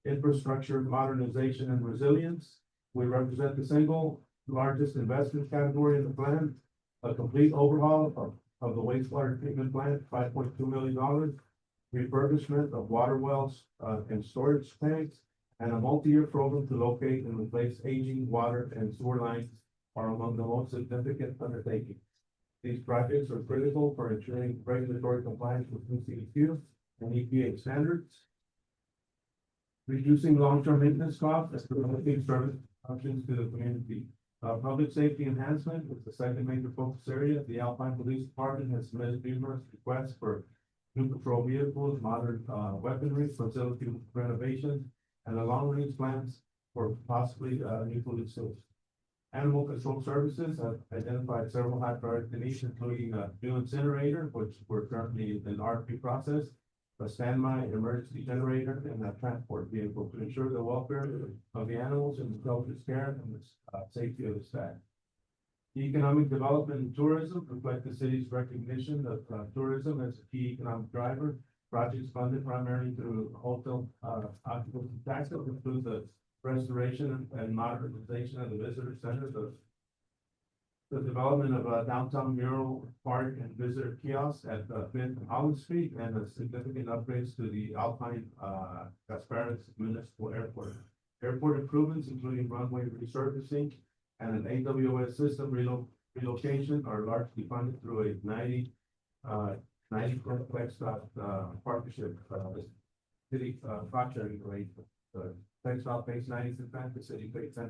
Infrastructure, modernization, and resilience. We represent the single largest investment category in the plan. A complete overhaul of the wastewater treatment plant, $5.2 million, refurbishment of water wells and storage tanks, and a multi-year program to locate and replace aging water and sewer lines are among the most significant undertakings. These projects are critical for ensuring regulatory compliance with NCEQ and EPA standards. Reducing long-term maintenance costs as providing service options to the community. Public safety enhancement is the second major focus area. The Alpine Police Department has submitted numerous requests for new patrol vehicles, modern weaponry, facility renovations, and the long-range plans for possibly new police stations. Animal Control Services have identified several high priority needs, including a new incinerator, which we're currently in RFP process, a standby emergency generator, and a transport vehicle to ensure the welfare of the animals and the shelter's care and the safety of the staff. Economic development and tourism reflect the city's recognition of tourism as a key economic driver. Projects funded primarily through hotel occupancy tax include the restoration and modernization of the visitor center, the development of a downtown mural park and visitor kiosks at Fifth and Holland Street, and the significant upgrades to the Alpine Gasparis Municipal Airport. Airport improvements, including runway resurfacing and an AWS system relocation, are largely funded through a 90 partnership, city cost sharing arrangement. TxDOT pays 90%, the city pays 10%.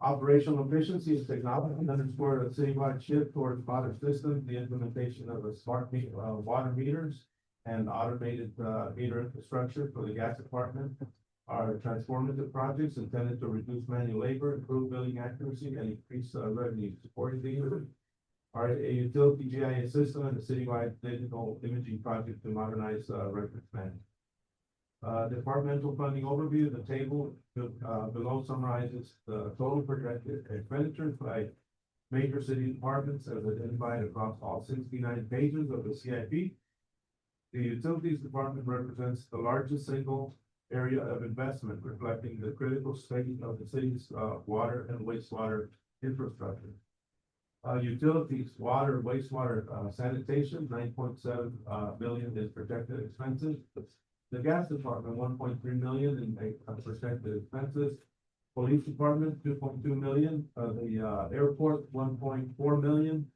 Operational efficiency and technology underscore a citywide shift towards modern systems, the implementation of a smart water meters and automated meter infrastructure for the gas department are transformative projects intended to reduce manual labor, improve billing accuracy, and increase revenue. Supporting these are a utility GIS system and a citywide digital imaging project to modernize records management. Departmental funding overview. The table below summarizes the total projected expenditures by major city departments as identified across all 69 pages of the CIP. The utilities department represents the largest single area of investment, reflecting the critical state of the city's water and wastewater infrastructure. Utilities, water, wastewater, sanitation, 9.7 million is projected expenses. The gas department, 1.3 million in projected expenses. Police department, 2.2 million. The airport, 1.4 million.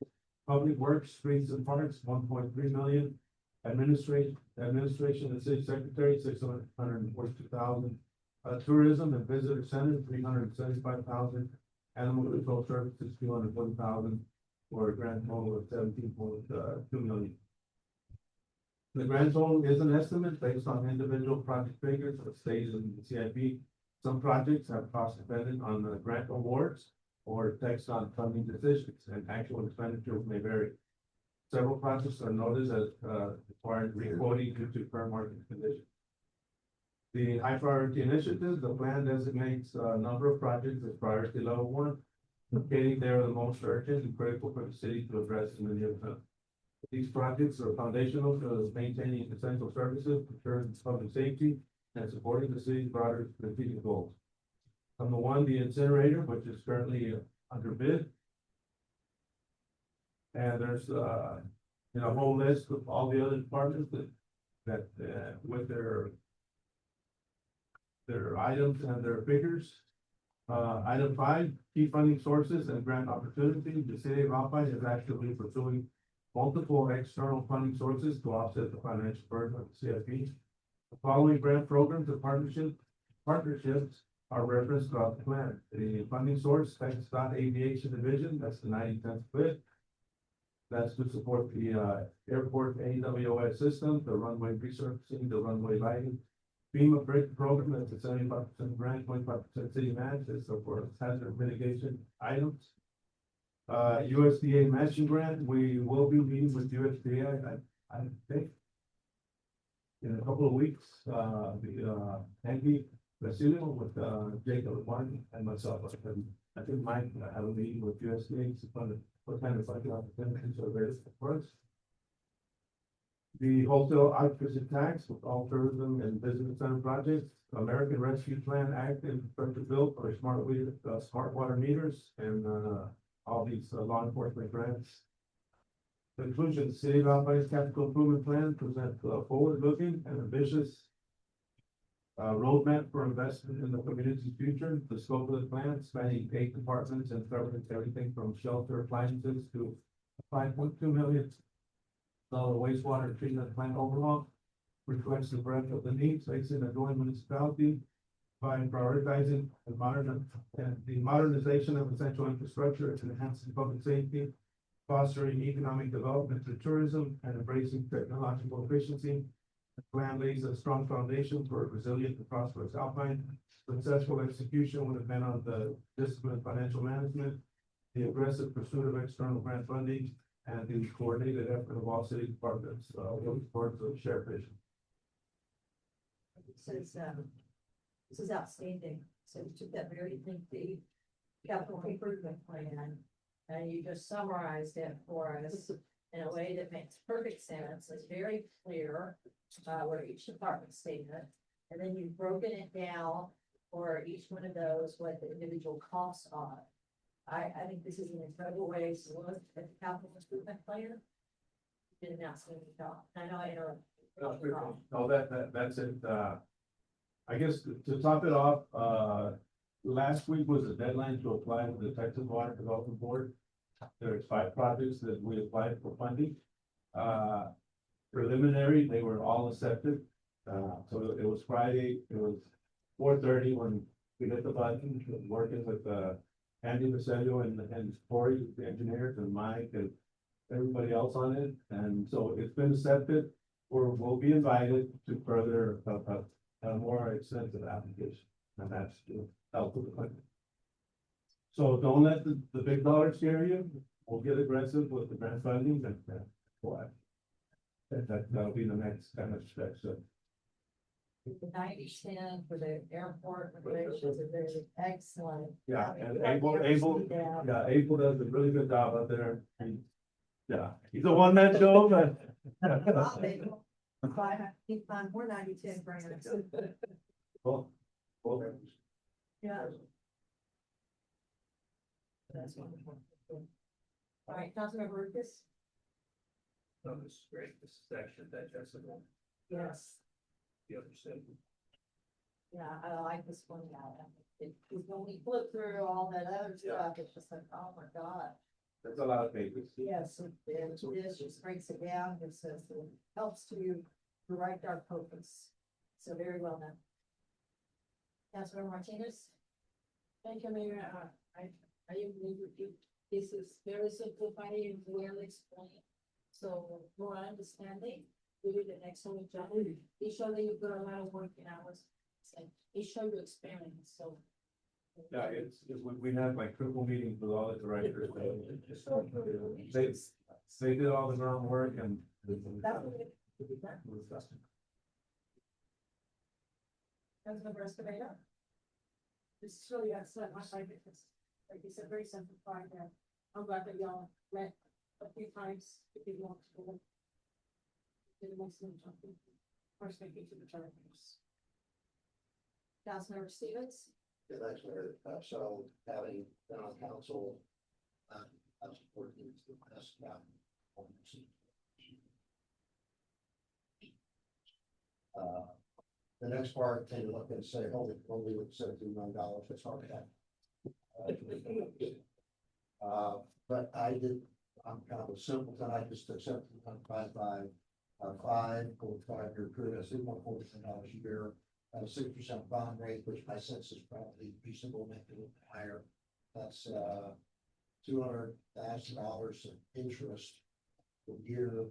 Public works, streets and parks, 1.3 million. Administration and city secretary, 642,000. Tourism and visitor center, 375,000. Animal control services, 240,000, for a grand total of 17.2 million. The grand total is an estimate based on individual project figures that stated in the CIP. Some projects have cost dependent on the grant awards or TxDOT funding decisions, and actual expenditures may vary. Several projects are noted as required re-quoting due to current market conditions. The high priority initiatives, the plan designates a number of projects as priority level 1, indicating they are the most urgent and critical for the city to address in the near term. These projects are foundational to maintaining essential services, ensuring public safety, and supporting the city's broader strategic goals. Number 1, the incinerator, which is currently under bid. And there's a whole list of all the other departments that with their items and their figures. Item 5, key funding sources and grant opportunities. The city of Alpine is actively pursuing multiple external funding sources to offset the financial burden of the CIP. The following grant programs and partnerships are referenced throughout the plan. The funding source, TxDOT Aviation Division, that's the 90-cent split. That's to support the airport AWS system, the runway resurfacing, the runway lighting. FEMA bridge program, that's a 75% grant, 25% city match, that's for hazard mitigation items. USDA matching grant, we will be meeting with USDA, I think, in a couple of weeks. Andy Basilio with Jacob Martin and myself. I think Mike have a meeting with USDA to find what kind of budget opportunities are available for us. The wholesale occupancy tax with all tourism and business center projects, American Rescue Plan Act infrastructure bill for smart water meters, and all these law enforcement grants. Conclusion, City of Alpine's capital improvement plan presents forward-looking and ambitious roadmap for investment in the community's future. The scope of the plan spanning 8 departments and covering everything from shelter appliances to 5.2 million The wastewater treatment plant overhaul reflects the breadth of the needs facing the Joint municipality by prioritizing the modernization of essential infrastructure and enhancing public safety, fostering economic development through tourism, and embracing technological efficiency. The plan lays a strong foundation for a resilient and prosperous Alpine. Successful execution would depend on the disciplined financial management, the aggressive pursuit of external grant funding, and the coordinated effort of all city departments, towards the shared vision. This is outstanding. So you took that very lengthy capital improvement plan and you just summarized it for us in a way that makes perfect sense. It's very clear, where each department statement. And then you've broken it down for each one of those, what the individual costs are. I think this is an incredible way to look at the capital improvement plan. You did an outstanding job. I know I interrupted. No, that's it. I guess to top it off, last week was the deadline to apply to the Texas Water Development Board. There's 5 projects that we applied for funding. Preliminary, they were all accepted. So it was Friday, it was 4:30 when we hit the button, working with, Andy Vaselio and Corey, the engineers, and Mike and everybody else on it. And so it's been accepted, or we'll be invited to further, a more extensive application, and that's to help with the funding. So don't let the big dollars scare you. We'll get aggressive with the grant funding and, that'll be the next kind of step, so. The 90/10 for the airport regulations are very excellent. Yeah, I mean, and right there, Abel, see that. yeah, Abel does a really good job out there. Yeah, he's the one that show, but. I'll pay you. Keep on, we're 90/10 grants. Well, Yeah. That's wonderful. All right, Councilmember Lucas? No, this is great. This is actually digestible. Yes. The other side. Yeah, I like this one, yeah. When we flip through all that other stuff, it's just like, oh my God. that's a lot of papers. Yes, this just breaks it down, gives us, it helps to direct our focus. So very well done. Councilmember Martinez? Thank you, Mayor. I agree with you. This is very simplified and well explained. So more understanding, you did an excellent job. It showed that you put a lot of work in hours. And it showed your experience, so. Yeah, we had like triple meetings with all the directors. They did all the groundwork and. Councilmember Escobedo? This is really excellent, my side, because, like you said, very simplified, and I'm glad that y'all met a few times, if you want to. Did an excellent job. First, thank you to the chargers. Councilmember Stevens? Yeah, that's where, so having been on council, I was working to the best, the next part, take a look and say, holy, only with $17 million, that's hard to have. But I did, I'm kind of a simpleton, I just accepted 5 for 5-year period, I think $140 a year. At a 6% bond rate, which my sense is probably reasonable, maybe a little bit higher. That's $200,000 of interest a year,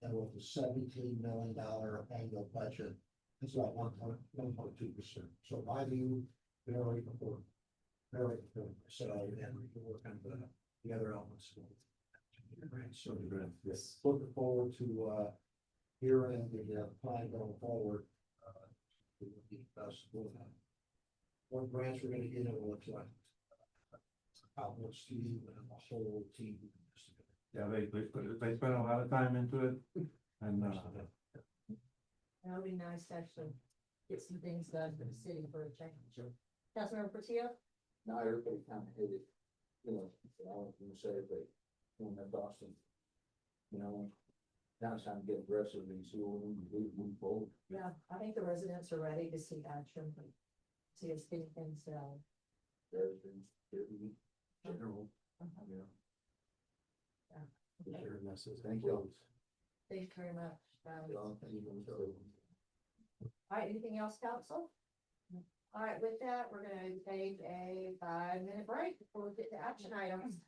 and with a $17 million annual budget, it's about 1.2%. So my view, very important, very important. So and we can work on the other elements. So yes, looking forward to hearing the plan going forward. What grants we're gonna get, it will look like. Outlook Steve and the whole team. Yeah, they spent a lot of time into it, and, That'll be nice to actually get some things done for the city for a change. Councilmember Portillo? Not everybody kind of hit it, you know, I was gonna say, but, that's awesome. You know, now it's time to get aggressive and see what we can do, move forward. Yeah, I think the residents are ready to see action, see us getting things done. There's been, general, Uh-huh. you know. Yeah. Sure, message. Thank you. Thank you very much. Y'all can even go. All right, anything else, council? All right, with that, we're gonna take a 5-minute break before we get to action items.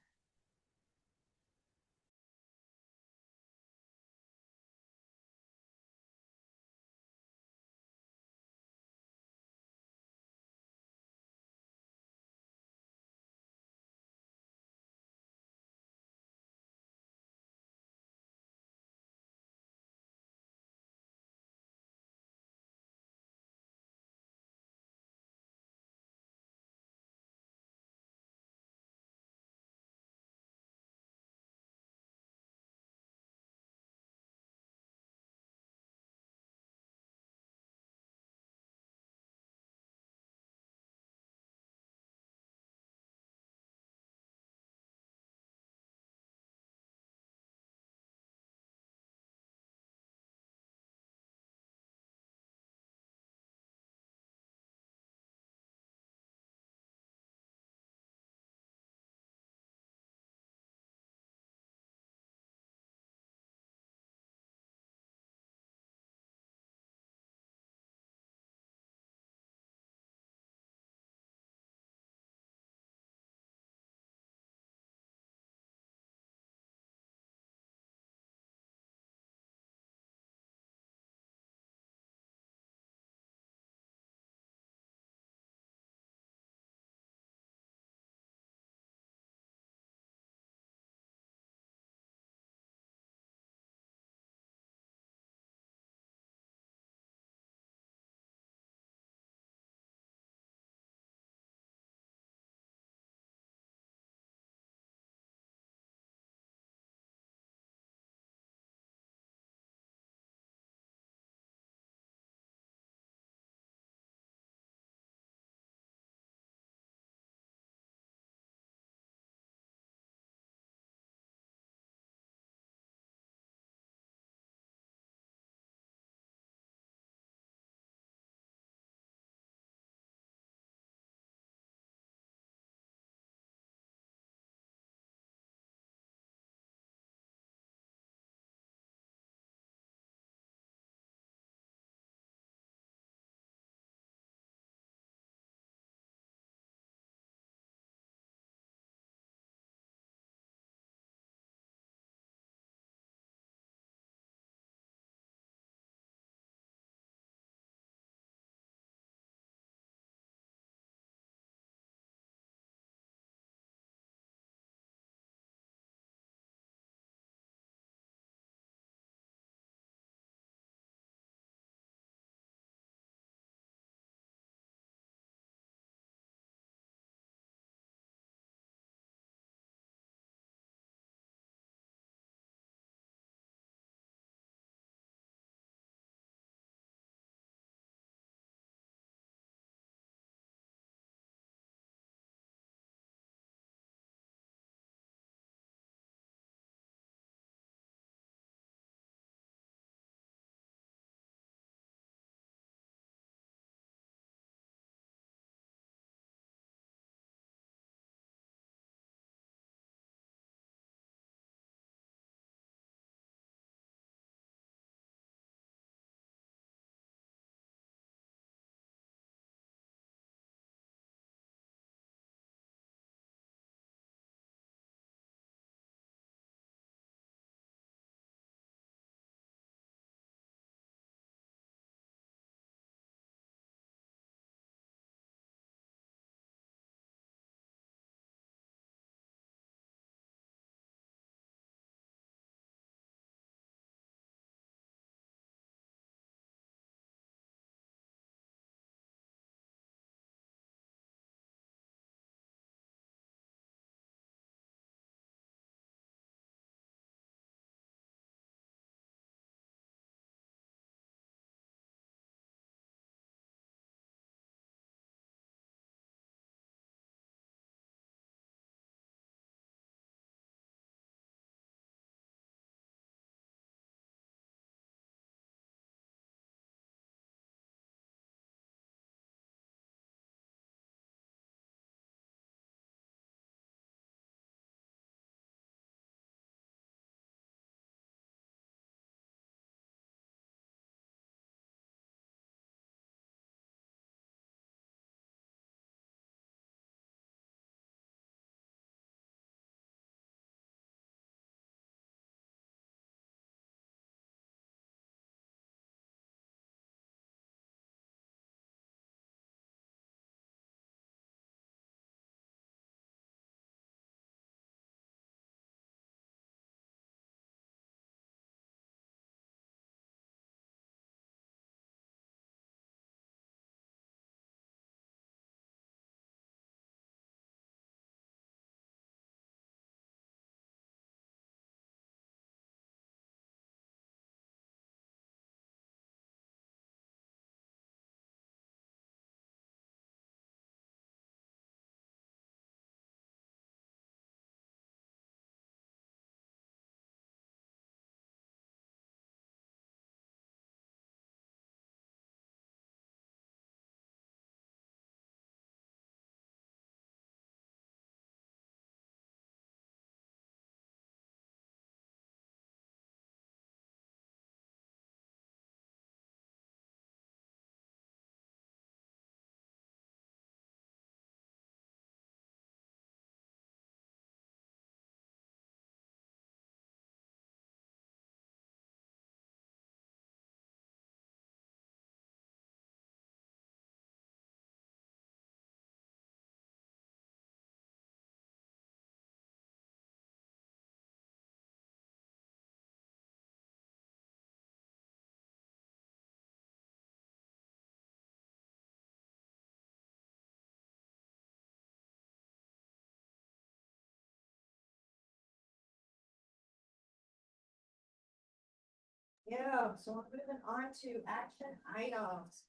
Yeah, so we're moving on to action items.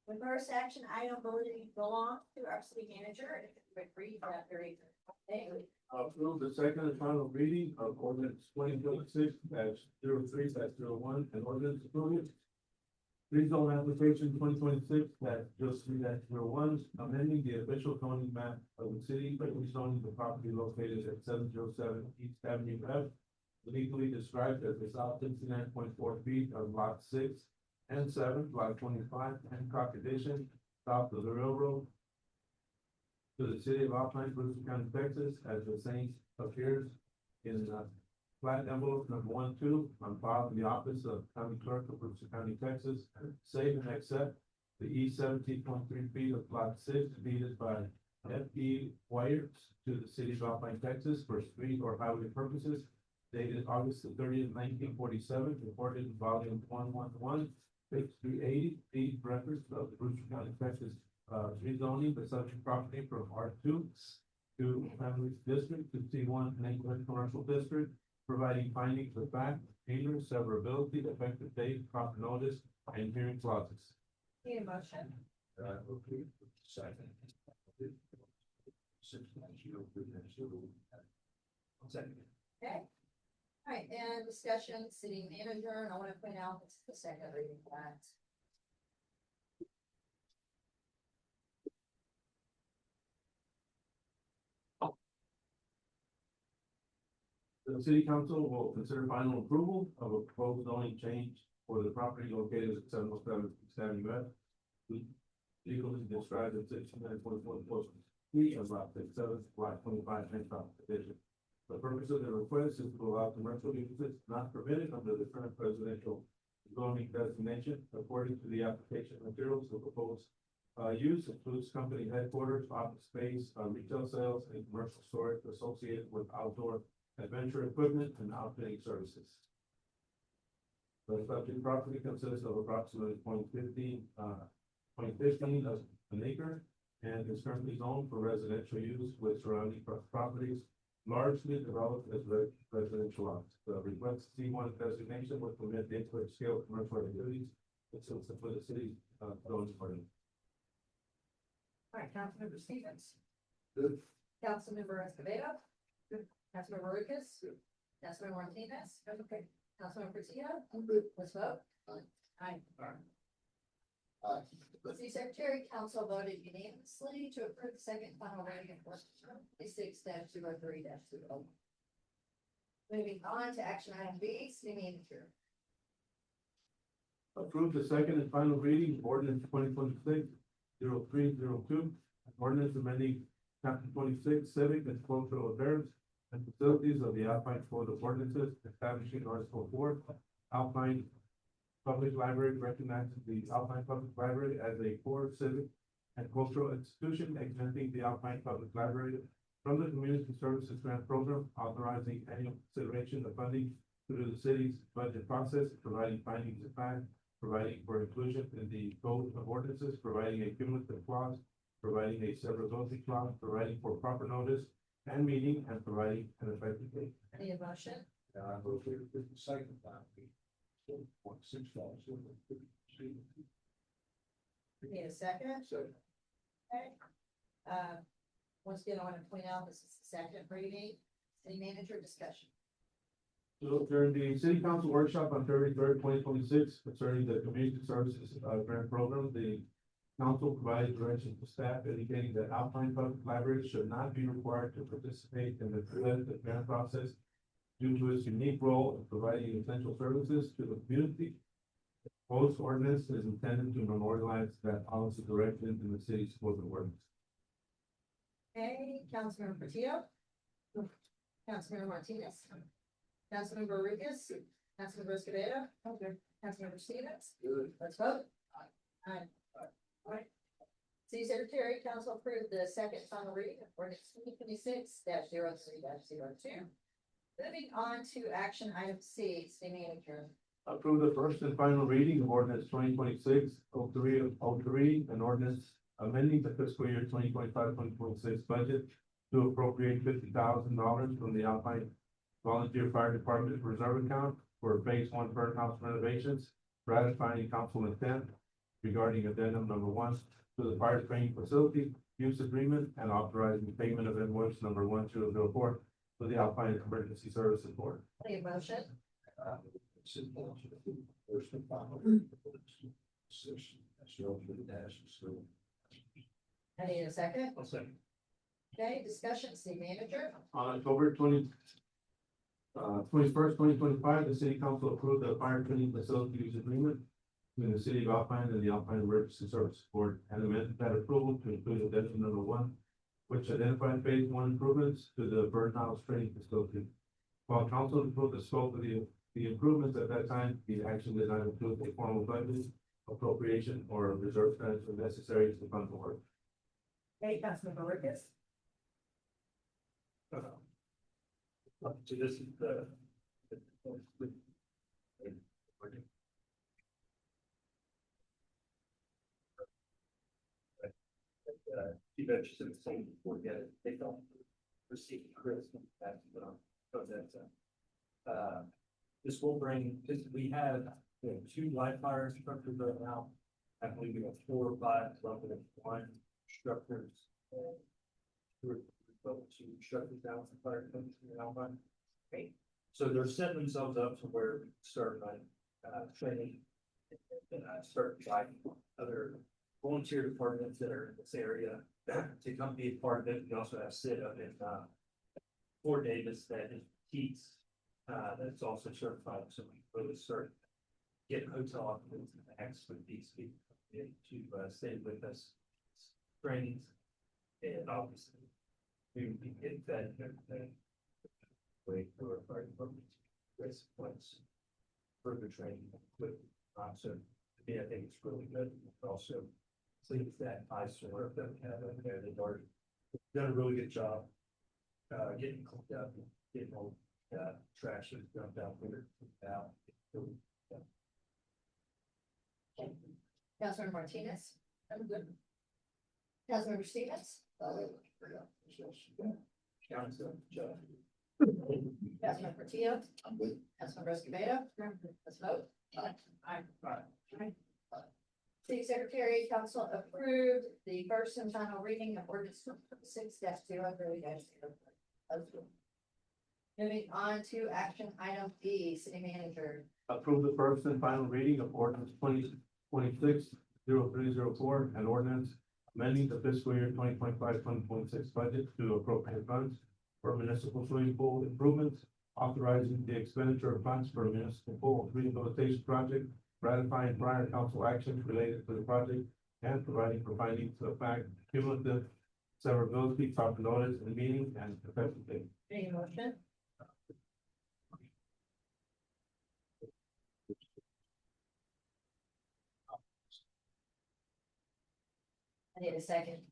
The first action item belongs to our city manager, if you would read that very thing. Approve the second and final reading of ordinance 2026-03-01 and ordinance approving rezone application 2026-03-01, amending the official zoning map of the city by rezoning the property located at 707 East Avenue F, legally described as the south 69.4 feet of lot 6 and 7, lot 25, Hancock Edition, south of the railroad, to the city of Alpine, Brewster County, Texas, as the same appears in flat envelope number 1-2 on file in the office of County Clerk of Brewster County, Texas. Save and accept the east 17.3 feet of lot 6 deeded by F.E. Wires to the city of Alpine, Texas, for street or highway purposes, dated August the 30th, 1947, reported in volume 111, page 380, deed records of the Brewster County, Texas, rezoning the subject property from R2 to Family District to C1 Neighborhood Commercial District, providing findings of fact, payment, severability, effective date, proper notice, and hearing clauses. Need a motion? Second. Okay. All right, and discussion, city manager, and I want to point out this is the second reading of that. The city council will consider final approval of a proposed zoning change for the property located at 707 East Avenue F, legally described as 69.4 feet of lot 7, lot 25, Hancock Division. The purpose of the request is to allow commercial uses not permitted under the current residential zoning designation. According to the application materials, the proposed use includes company headquarters, office space, retail sales, and commercial storage associated with outdoor adventure equipment and outfitting services. The subject property consists of approximately 0.15 of an acre and is currently zoned for residential use with surrounding properties largely developed as residential lots. The request C1 designation would permit the scale commercial activities consistent with the city zoning ordinance. All right, Councilmember Stevens. Good. Councilmember Escobedo. Good. Councilmember Lucas. Councilmember Martinez. Okay. Councilmember Portillo. Let's vote. Aye. City Secretary, Council voted unanimously to approve the second final reading of ordinance 26-03-0. Moving on to action item B, city manager. Approve the second and final reading of ordinance 2026-03-02, ordinance amending chapter 26 civic and cultural affairs and facilities of the Alpine Code of Ordinances, establishing Article 4, Alpine Public Library recognizes the Alpine Public Library as a core civic and cultural institution, exempting the Alpine Public Library from the Community Services Grant Program, authorizing annual consideration of funding through the city's budget process, providing findings of fact, providing for inclusion in the Code of Ordinances, providing a cumulative clause, providing a severability clause, providing for proper notice and meeting, and providing an effective date. Any motion? I vote for the second time. Need a second? Second. Okay. Once again, I want to point out this is the second reading. City manager discussion. So during the city council workshop on February 3rd, 2026, concerning the community services grant program, the council provided direction to staff indicating that Alpine Public Library should not be required to participate in the competitive grant process due to its unique role in providing essential services to the community. Proposed ordinance is intended to memorialize that policy direction in the city's code of ordinance. Okay, Councilmember Portillo. Councilmember Martinez. Councilmember Lucas. Councilmember Escobedo. Okay. Councilmember Stevens. Good. Let's vote. Aye. All right. City Secretary, Council approved the second final reading of ordinance 2026-03-02. Moving on to action item C, city manager. Approve the first and final reading of ordinance 2026-03, an ordinance amending the fiscal year 2025-2026 budget to appropriate $50,000 from the Alpine volunteer fire department reserve account for phase one burn house renovations, ratifying council intent regarding addendum number 1 to the fire training facility use agreement and authorizing payment of invoice number 1004 to the Alpine Emergency Services Board. Any motion? First and final. I need a second. I'll second. Okay, discussion, city manager. On October 21st, 2025, the city council approved the fire training facility use agreement between the city of Alpine and the Alpine Emergency Services Board, and amended that approval to include addendum number 1, which identified phase 1 improvements to the burn house training facility. While council approved the scope of the improvements at that time, the action did not include a formal budget appropriation or reserve transfer necessary to fund the work. Okay, Councilmember Ricketts. So this is the. You mentioned some things before, yeah, they don't receive Chris. This will bring, because we have, 2 live fire instructors right now. I believe we have 4 or 5, level 1 instructors. We're about 2 instructors down for fire companies in Alpine. Great. So they're setting themselves up to where we start training and start inviting other volunteer departments that are in this area to come be a part of it. We also have Sid up in Fort Davis that is Keats, that's also certified, so we really start getting hotel occupancy max with these people to stay with us, trainings, and obviously we would be getting fed and everything. Wait for our fire department risk points, further training with, so to me, I think it's really good. Also, please that eyesore that we have over there, they've already done a really good job getting cleaned up, getting all trash that's dumped out there out. Councilmember Martinez. I'm good. Councilmember Stevens. Councilmember Portillo. I'm with. Councilmember Escobedo. Let's vote. Aye. City Secretary, Council approved the first and final reading of ordinance 6-0. Moving on to action item B, city manager. Approve the first and final reading of ordinance 2026-0304, and ordinance amending the fiscal year 2025-2026 budget to appropriate funds for municipal swimming pool improvements, authorizing the expenditure of funds for a municipal pool rehabilitation project, ratifying prior council actions related to the project, and providing for findings of fact, cumulative severability, proper notice in the meeting, and effective date. Any motion? I need a second.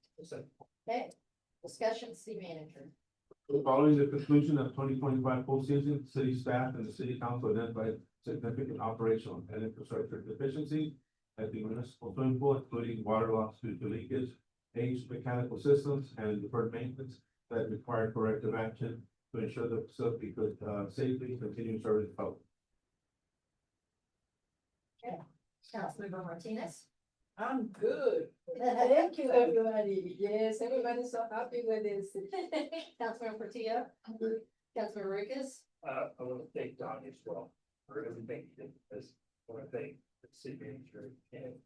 Okay, discussion, city manager. Following the conclusion of 2025 pool season, city staff and the city council identified significant operational and infrastructure deficiencies at the municipal swimming pool, including water loss due to leakage, aged mechanical systems, and deferred maintenance that required corrective action to ensure the facility could safely continue serving the public. Councilmember Martinez. I'm good. Thank you, everybody. Yes, everybody's so happy with this. Councilmember Portillo. Councilmember Ricketts. I want to thank Donnie as well for everything he did, because I want to thank the city manager and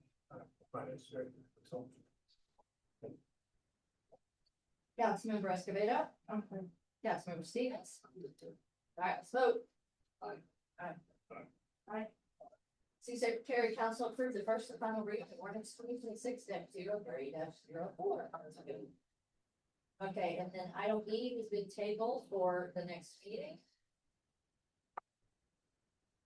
finance director. Councilmember Escobedo. Councilmember Stevens. All right, let's vote. Aye. City Secretary, Council approved the first and final reading of ordinance 2026-03-04. Okay, and then item E has been tabled for the next meeting.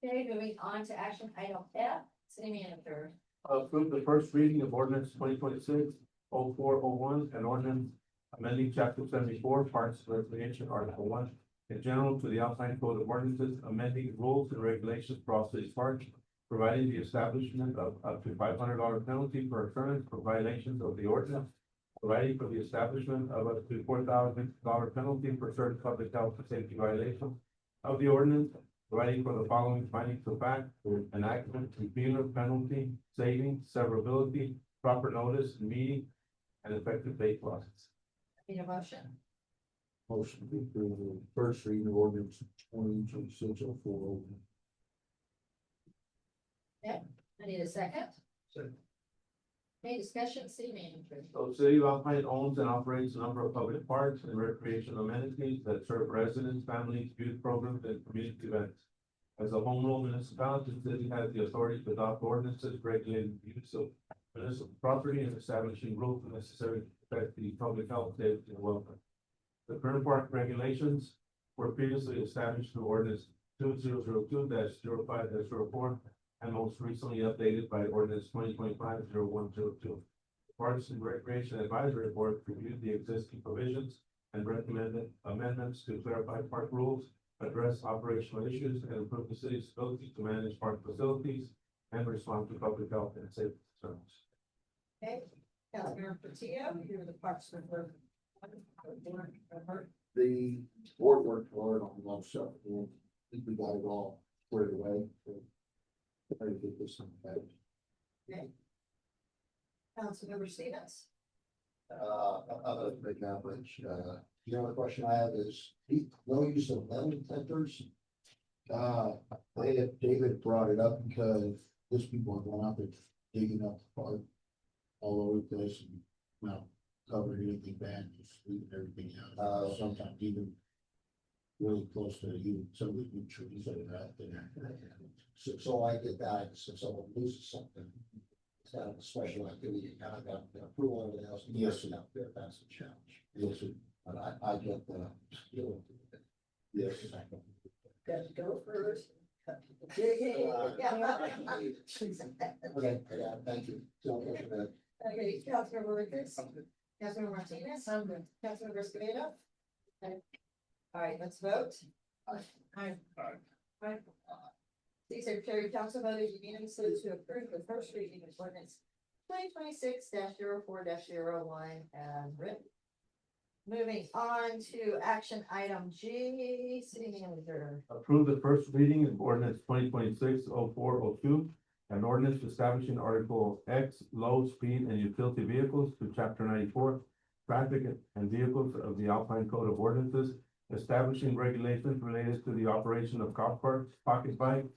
Okay, moving on to action item F, city manager. Approve the first reading of ordinance 2026-0401, and ordinance amending chapter 74, parks of recreation, article 1, in general to the Alpine Code of Ordinances, amending rules and regulations for all city parks, providing the establishment of up to $500 penalty per occurrence for violations of the ordinance, providing for the establishment of up to $4,000 penalty for certain public health and safety violations, of the ordinance, providing for the following findings of fact, enactment, repealer, penalty, saving, severability, proper notice, meeting, and effective date clauses. Need a motion? Motion to approve the first reading of ordinance 2026-04. I need a second. Second. Any discussion, city manager? So City of Alpine owns and operates a number of public parks and recreational amenities that serve residents, families, youth programs, and community events. As a home rule municipality, the city has the authority to adopt ordinances regulating the use of municipal property and establishing rules necessary to protect the public health, safety, and welfare. The current park regulations were previously established through ordinance 2002-05-04 and most recently updated by ordinance 2025-0102. Parks and Recreation Advisory Board reviewed the existing provisions and recommended amendments to clarify park rules, address operational issues, and improve the city's ability to manage park facilities and respond to public health and safety concerns. Okay, Councilmember Portillo, you're the Parks and Rec. The board worked hard on a lot of stuff, and I think we got it all squared away. So, try to get this one back. Councilmember Stevens. Other big average, the other question I have is, no use of metal detectors. David brought it up because these people are going out there digging up the park all over the place and, well, covering anything bad, just leaving everything out. Sometimes even really close to you, some of the new trees that are out there. So I get that, if someone loses something, it's kind of a special activity, you kind of got the approval and everything else. Yes. Out there, that's a challenge. Yes, sir. But I get the skill. Yes. Got to go first. Okay, Okay, yeah, thank you. Okay, Councilmember Ricketts. Councilmember Martinez. Councilmember Escobedo. Okay. All right, let's vote. Aye. Aye. City Secretary Council voted unanimously to approve the first reading of ordinance 2026-04-01 as written. Moving on to action item G, city manager. Approve the first reading of ordinance 2026-04-02, an ordinance establishing Article X, low speed and utility vehicles to Chapter 94, traffic and vehicles of the Alpine Code of Ordinances, establishing regulations related to the operation of golf carts, pocket bikes,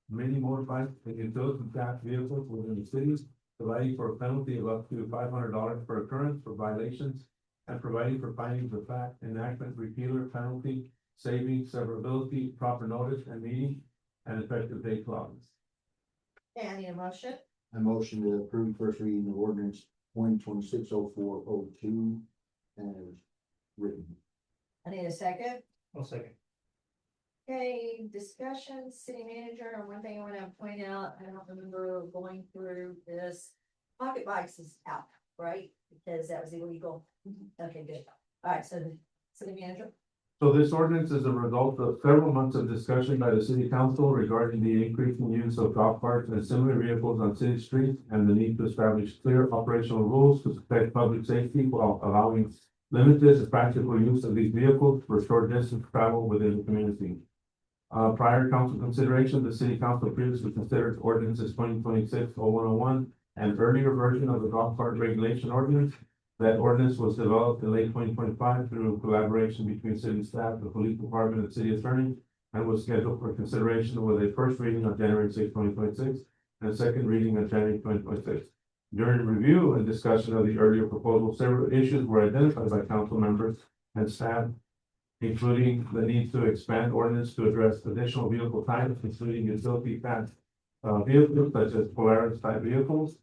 mini motorbikes, and utility class vehicles within the city, providing for a penalty of up to $500 per occurrence for violations, and providing for findings of fact, enactment, repealer, penalty, saving, severability, proper notice and meeting, and effective date clauses. Okay, I need a motion. I motion to approve first reading of ordinance 2026-04-02 as written. I need a second. I'll second. Okay, discussion, city manager, and one thing I want to point out, I don't remember going through this. Pocket bikes is out, right? Because that was illegal. Okay, good. All right, so the city manager. So this ordinance is a result of several months of discussion by the city council regarding the increasing use of golf carts and similar vehicles on city streets and the need to establish clear operational rules to protect public safety while allowing limited practical use of these vehicles for short distance travel within the community. Prior council consideration, the city council previously considered ordinances 2026-0101, an earlier version of the golf cart regulation ordinance. That ordinance was developed in late 2025 through collaboration between city staff, the police department, and city attorney, and was scheduled for consideration with a first reading on January 6, 2026, and a second reading on January 2026. During review and discussion of the earlier proposal, several issues were identified by council members and staff, including the need to expand ordinance to address additional vehicle types, including utility class vehicles such as Polaris type vehicles,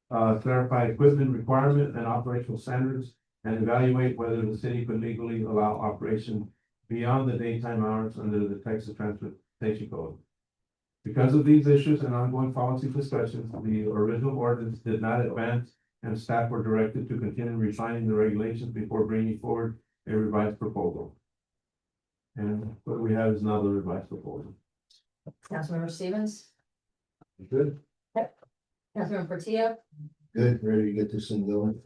clarify equipment requirement and operational standards, and evaluate whether the city could legally allow operation beyond the daytime hours under the Texas Transportation Code. Because of these issues and ongoing policy discussions, the original ordinance did not advance, and staff were directed to continue refining the regulations before bringing forward a revised proposal. And what we have is another revised proposal. Councilmember Stevens. Good. Councilmember Portillo. Good, ready to get this thing going?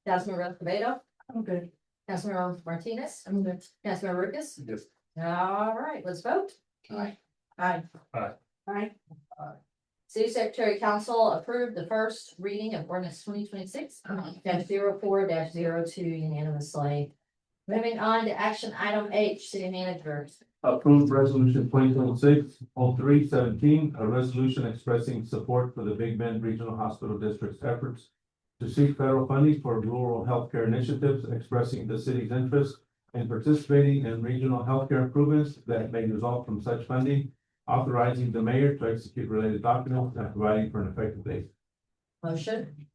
Councilmember Escobedo. I'm good. Councilmember Martinez. I'm good. Councilmember Ricketts. Yes. All right, let's vote. Aye. Aye. Aye. Aye. City Secretary Council approved the first reading of ordinance 2026-04-02 unanimously. Moving on to action item H, city manager. Approved resolution 2026-03-17, a resolution expressing support for the Big Bend Regional Hospital District's efforts to seek federal funding for rural healthcare initiatives, expressing the city's interest in participating in regional healthcare improvements that may result from such funding, authorizing the mayor to execute related documents and providing for an effective date. Motion,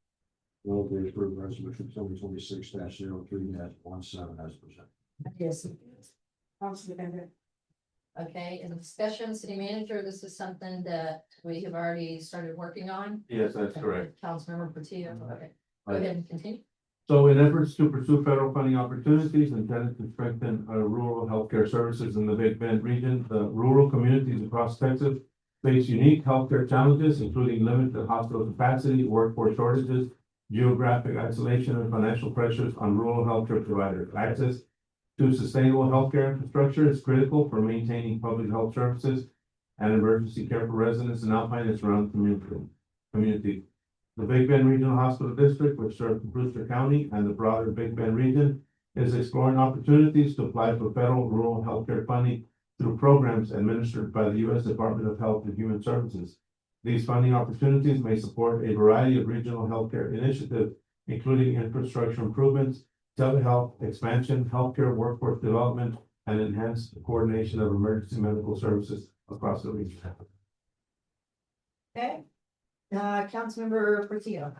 Will be approved resolution 2026-03-17 as presented. yes. Okay, in discussion, city manager, this is something that we have already started working on. Yes, that's correct. Councilmember Portillo, okay, go ahead and continue. So in efforts to pursue federal funding opportunities intended to strengthen rural healthcare services in the Big Bend region, the rural communities across Texas face unique healthcare challenges, including limited hospital capacity, workforce shortages, geographic isolation, and financial pressures on rural healthcare providers. Access to sustainable healthcare infrastructure is critical for maintaining public health services and emergency care for residents in Alpine and surrounding community. The Big Bend Regional Hospital District, which serves Brewster County and the broader Big Bend region, is exploring opportunities to apply for federal rural healthcare funding through programs administered by the U.S. Department of Health and Human Services. These funding opportunities may support a variety of regional healthcare initiatives, including infrastructure improvements, telehealth expansion, healthcare workforce development, and enhanced coordination of emergency medical services across the region. Okay, Councilmember Portillo,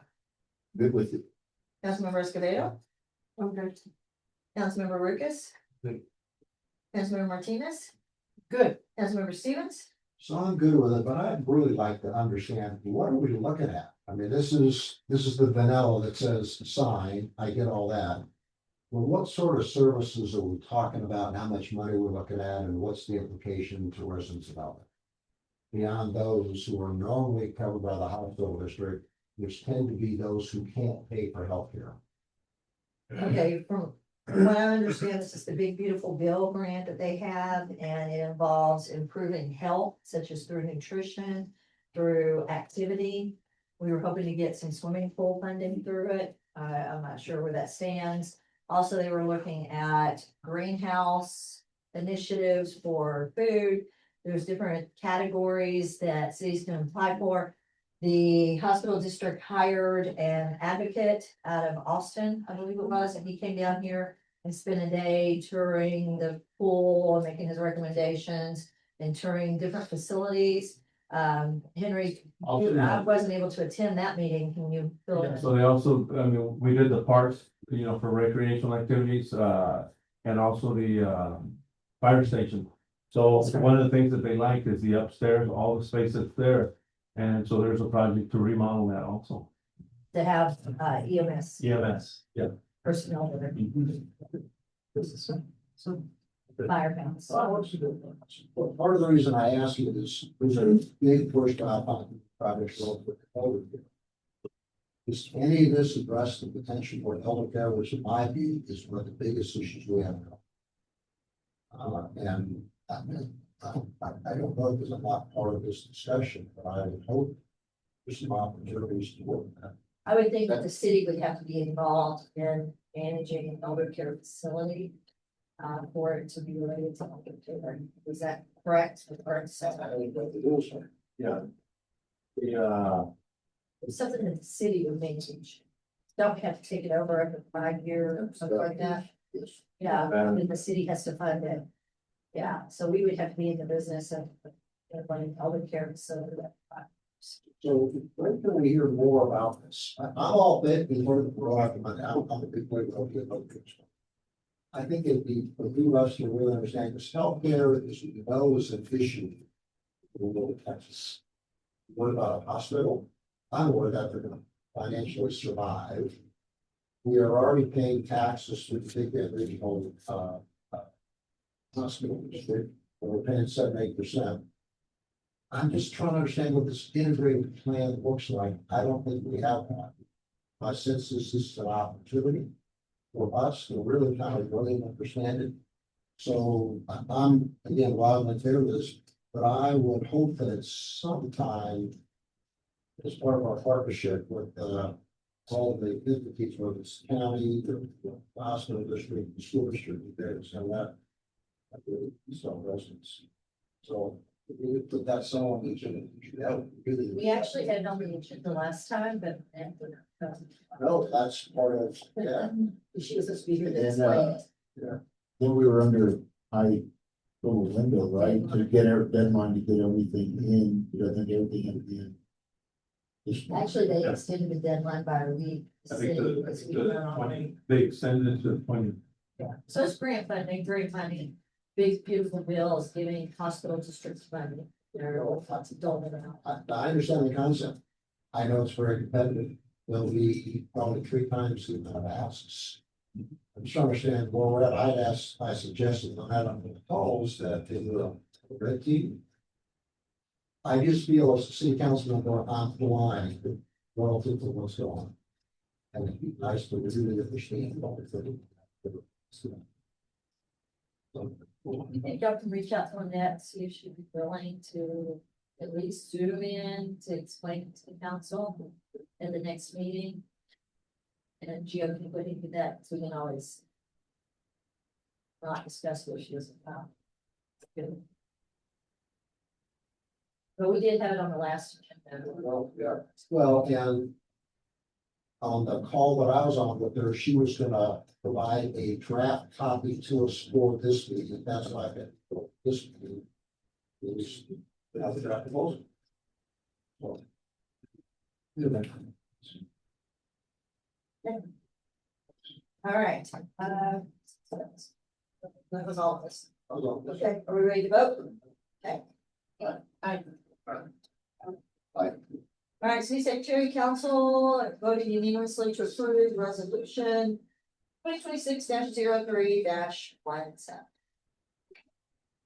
Good with you. Councilmember Escobedo. Okay. Councilmember Lucas. Good. Councilmember Martinez. Good. Councilmember Stevens. So I'm good with it, but I'd really like to understand, what are we looking at? I mean, this is the vanilla that says sign, I get all that. Well, what sort of services are we talking about, and how much money we're looking at, and what's the implication to residents about it? Beyond those who are normally covered by the hospital district, which tend to be those who can't pay for healthcare. Okay, from what I understand, this is the Big Beautiful Bill grant that they have, and it involves improving health, such as through nutrition, through activity. We were hoping to get some swimming pool funding through it. I'm not sure where that stands. Also, they were looking at greenhouse initiatives for food. There's different categories that cities can apply for. The hospital district hired an advocate out of Austin, I believe it was, and he came down here and spent a day touring the pool and making his recommendations and touring different facilities. Henry, I wasn't able to attend that meeting. Can you fill in? So they also, I mean, we did the parks, for recreational activities, and also the fire station. So That's right. one of the things that they like is the upstairs, all the space that's there. And so there's a project to remodel that also. To have EMS EMS, yeah. personnel there. So fire counts. Well, part of the reason I ask you is, there's a big push on projects with COVID. Does any of this address the potential for healthcare, which in my view is one of the biggest issues we have now? And I don't know if it's not part of this discussion, but I would hope there's some opportunities to work on that. I would think that the city would have to be involved in managing an elder care facility. For it to be related to elder care. Is that correct? Yeah. It's something that the city would manage. Don't we have to take it over every 5 years or something like that? Yes. Yeah, and the city has to fund it. Yeah, so we would have to be in the business of running elder care facility. So when can we hear more about this? I'm all bit before the broad, but I'm a big way of it. I think it'd be for us to really understand, because healthcare is an issue in rural Texas. What about a hospital? I'm worried that they're gonna financially survive. We are already paying taxes to the Big Bend Regional hospital district, and we're paying 7-8%. I'm just trying to understand what this integrated plan looks like. I don't think we have that. My sense is this is an opportunity for us to really kind of really understand it. So I'm, again, wildly in favor of this, but I would hope that sometime as part of our partnership with, all the entities, whether it's county, the hospital district, the school district, there, so that. Some residents. So if we would put that song on the agenda, that would really. We actually had it on the agenda last time, but. No, that's part of, yeah. She was a speaker that And, explained. Then we were under high little window, right, to get our deadline to get everything in, I think everything at the end. This month. Actually, they extended the deadline by a week. I think City, because we went on. 20 they extended it to the 20. Yeah, so it's grant funding, great money, big beautiful bills, giving hospital districts money. There are lots of dollar amount. I understand the concept. I know it's very competitive. There'll be probably 3 times the amount of asks. I'm just trying to understand, well, what I suggested on that on the calls that the red team. I just feel as a city councilman going off the line relative to what's going on. And it'd be nice to really understand what we're thinking. You think y'all can reach out to Annette, see if she'd be willing to at least zoom in to explain to the council in the next meeting? And Gio can put into that, so we can always not discuss what she was about. Good. But we did have it on the last agenda. Well, yeah, well, and on the call that I was on with her, she was gonna provide a draft copy to us for this meeting. That's why I had this meeting. Is have the draft proposal. So, yeah, All right, that was all of us. that was all. Okay, are we ready to vote? Okay. Aye. Aye. All right, City Secretary Council voted unanimously to approve resolution 2026-03-17.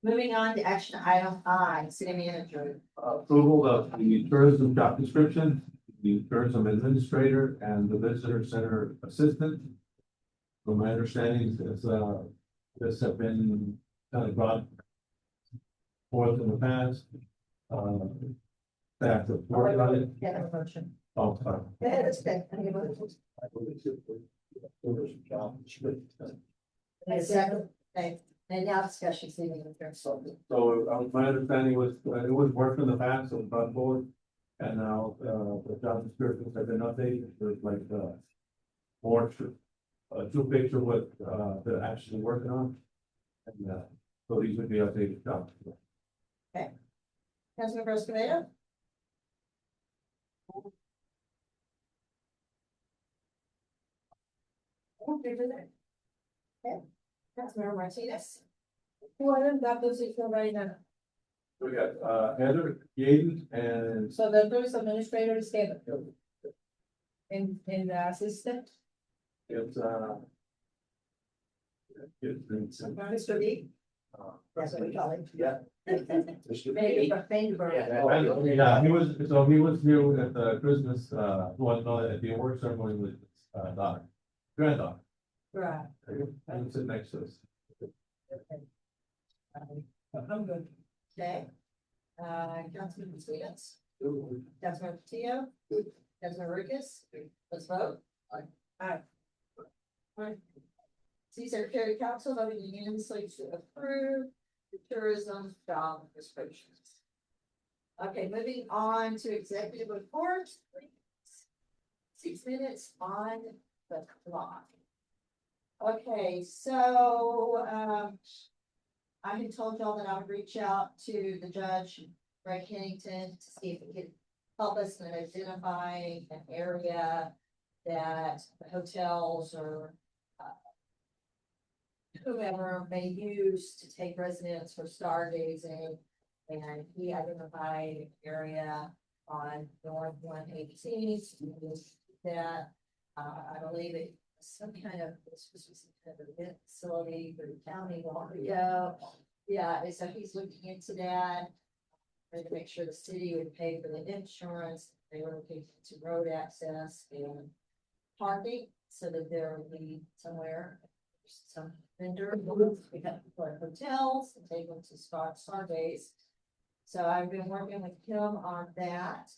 Moving on to action item I, City Manager. Approval of the tourism job description, the tourism administrator and the visitor center assistant. From my understanding, this have been kind of brought forth in the past. Staff have worked on it. Yeah, have a motion. Oh, sorry. Yeah, that's okay. I need a motion. And a second, okay, and now discussion, City Manager. So my understanding was, it was worked in the past, so it was brought forward. And now, the job descriptions have been updated, there's like, more true picture what, they're actually working on. And, so these would be updated jobs. Councilmember Escobedo? Okay. Councilmember Martinez? Well, that was it for right now. We got, Heather, Yaden, and So the first administrator is Kevin. And the assistant? it's, Mr. B? That's what we call it. Yeah. Maybe, but Feinberg. Yeah, he was here at the Christmas, at the award ceremony with, daughter, granddaughter, Right. and sit next to us. I'm good. Okay. Councilman Sweetens? Councilmember Tio? Councilmember Ricketts? Let's vote. Aye. Aye. See Secretary Council voting unanimously to approve the tourism job descriptions. Okay, moving on to executive reports. 6 minutes on the clock. Okay, so, I had told y'all that I would reach out to the judge, Greg Kennington, to see if he could help us in identifying an area that the hotels or whoever may use to take residents for stargazing. And he identified an area on North 118th that I believe it was some kind of, this was some kind of event facility for the county long ago. Yeah, and so he's looking into that. Trying to make sure the city would pay for the insurance. They were looking into road access and parking so that there would be somewhere some vendor booths, we have people at hotels, and take them to star days. So I've been working with Kim on that.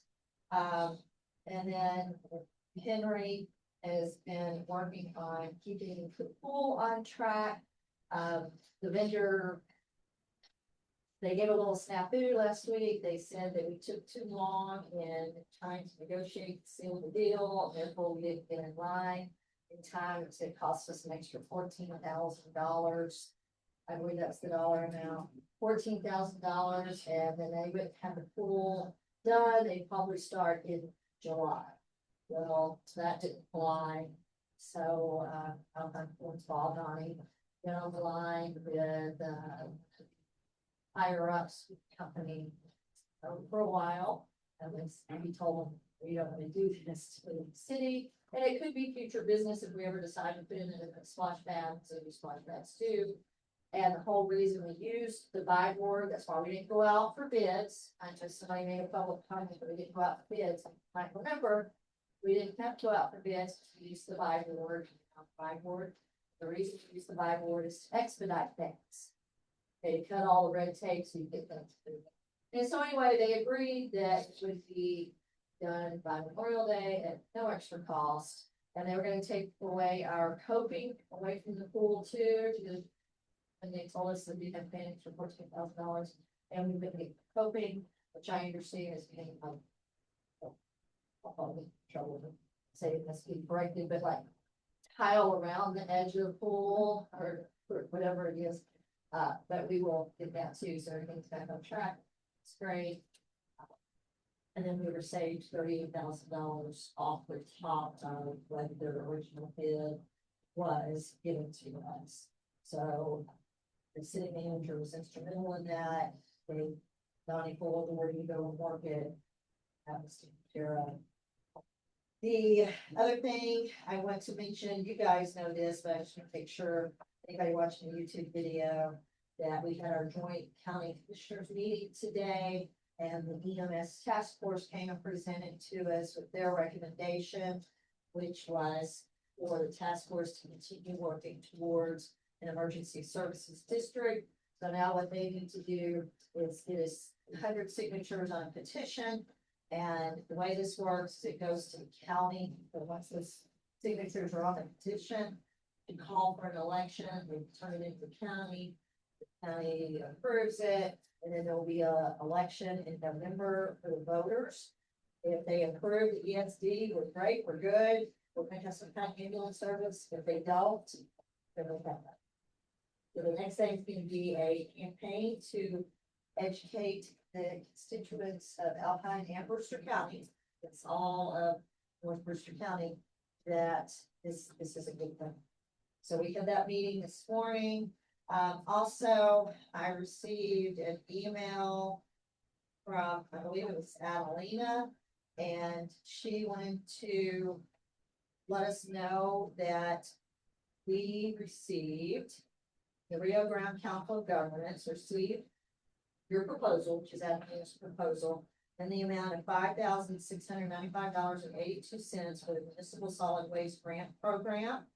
And then Henry has been working on keeping the pool on track. The vendor, they gave a little snafu last week. They said that we took too long in trying to negotiate, seal the deal, and therefore we didn't get in line in time. It cost us an extra $14,000. I believe that's the dollar amount, $14,000, and then they would have the pool done. They probably start in July. Well, that didn't fly. So, I'll have Bob Donnie get on the line with, higher ups with the company for a while. And we told them, we don't want to do this to the city. And it could be future business if we ever decide to put in a splash pad, so we splash pads too. And the whole reason we used the buy board, that's why we didn't go out for bids. I just, somebody made a public comment, but we didn't go out for bids. You might remember, we didn't have to go out for bids, we used the buy board. The reason we use the buy board is to expedite things. They cut all the red tape so you get things through. And so anyway, they agreed that it would be done by Memorial Day at no extra cost. And they were gonna take away our coping away from the pool too, and they told us that we had paying for $14,000, and we've been getting coping, which I understand is getting trouble with saying this be correctly, but like tile around the edge of the pool or whatever it is. But we will get that too, so everything's back on track. It's great. And then we were saved $38,000 off the top of what their original bid was given to us. So the city manager was instrumental in that. They, Donnie pulled over to go and market. That was taken care of. The other thing I want to mention, you guys know this, but I just want to make sure anybody watching the YouTube video that we had our joint county commissioners meeting today, and the EMS task force came and presented to us with their recommendation, which was for the task force to continue working towards an emergency services district. So now what they need to do is get us 100 signatures on a petition. And the way this works is it goes to the county, but once those signatures are on the petition, you call for an election, we turn it into the county approves it, and then there will be a election in November for the voters. If they approve the ESD, we're great, we're good, we're gonna have some kind of ambulance service. If they don't, then we'll have that. So the next thing is gonna be a campaign to educate the constituents of Alpine and Brewster County. It's all of North Brewster County that this is a good thing. So we had that meeting this morning. Also, I received an email from, I believe it was Adelina, and she wanted to let us know that we received, the Rio Grande Council of Governments received your proposal, which is Adelina's proposal, in the amount of $5,695.82 for the Municipal Solid Waste Grant Program.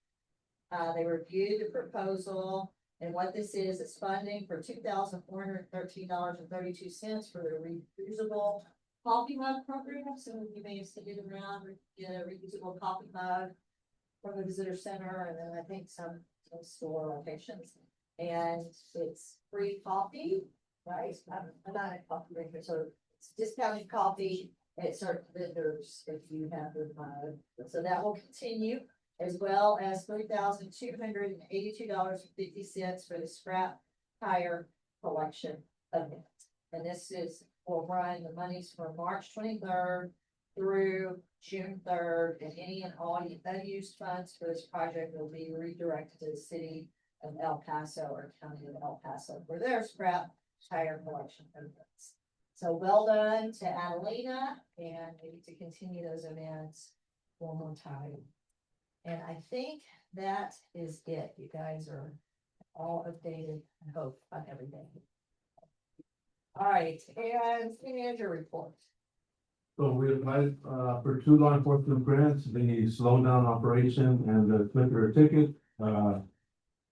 They reviewed the proposal, and what this is funding for $2,413.32 for the reusable coffee mug program. So you may have seen it around, get a reusable coffee mug from the visitor center, and then I think some store locations. And it's free coffee, right? I'm not a coffee drinker, so it's discounted coffee at certain vendors if you have the mug. So that will continue, as well as $3,282.50 for the scrap tire collection event. And this will run, the money's from March 23rd through June 3rd, and any and all unused funds for this project will be redirected to the city of El Paso or county of El Paso for their scrap tire collection events. So well done to Adelina, and we need to continue those events one more time. And I think that is it. You guys are all updated, I hope, on everything. All right, and city manager report. So we applied for 2 law enforcement grants, the slowdown operation and the clicker ticket.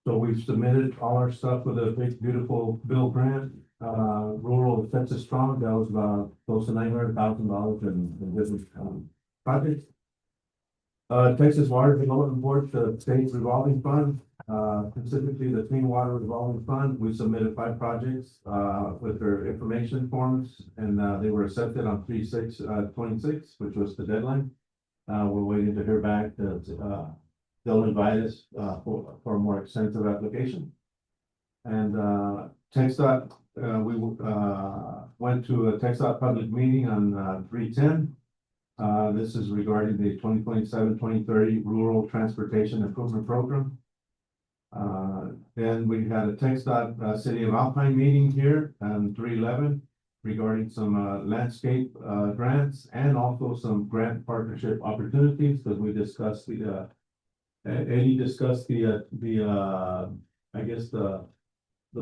So we've submitted all our stuff with a big beautiful bill grant, rural Texas Strong, that was about close to $900,000 in different, projects. Texas Water Development Board, the state revolving fund, specifically the Clean Water Revolving Fund, we submitted 5 projects, with their information forms, and, they were accepted on 3/6/26, which was the deadline. We're waiting to hear back that, they'll invite us, for a more extensive application. And, TxDOT, we, went to a TxDOT public meeting on, 3/10. This is regarding the 2027-2030 Rural Transportation Improvement Program. Then we had a TxDOT, City of Alpine meeting here on 3/11 regarding some, landscape, grants and also some grant partnership opportunities that we discussed the, Eddie discussed I guess the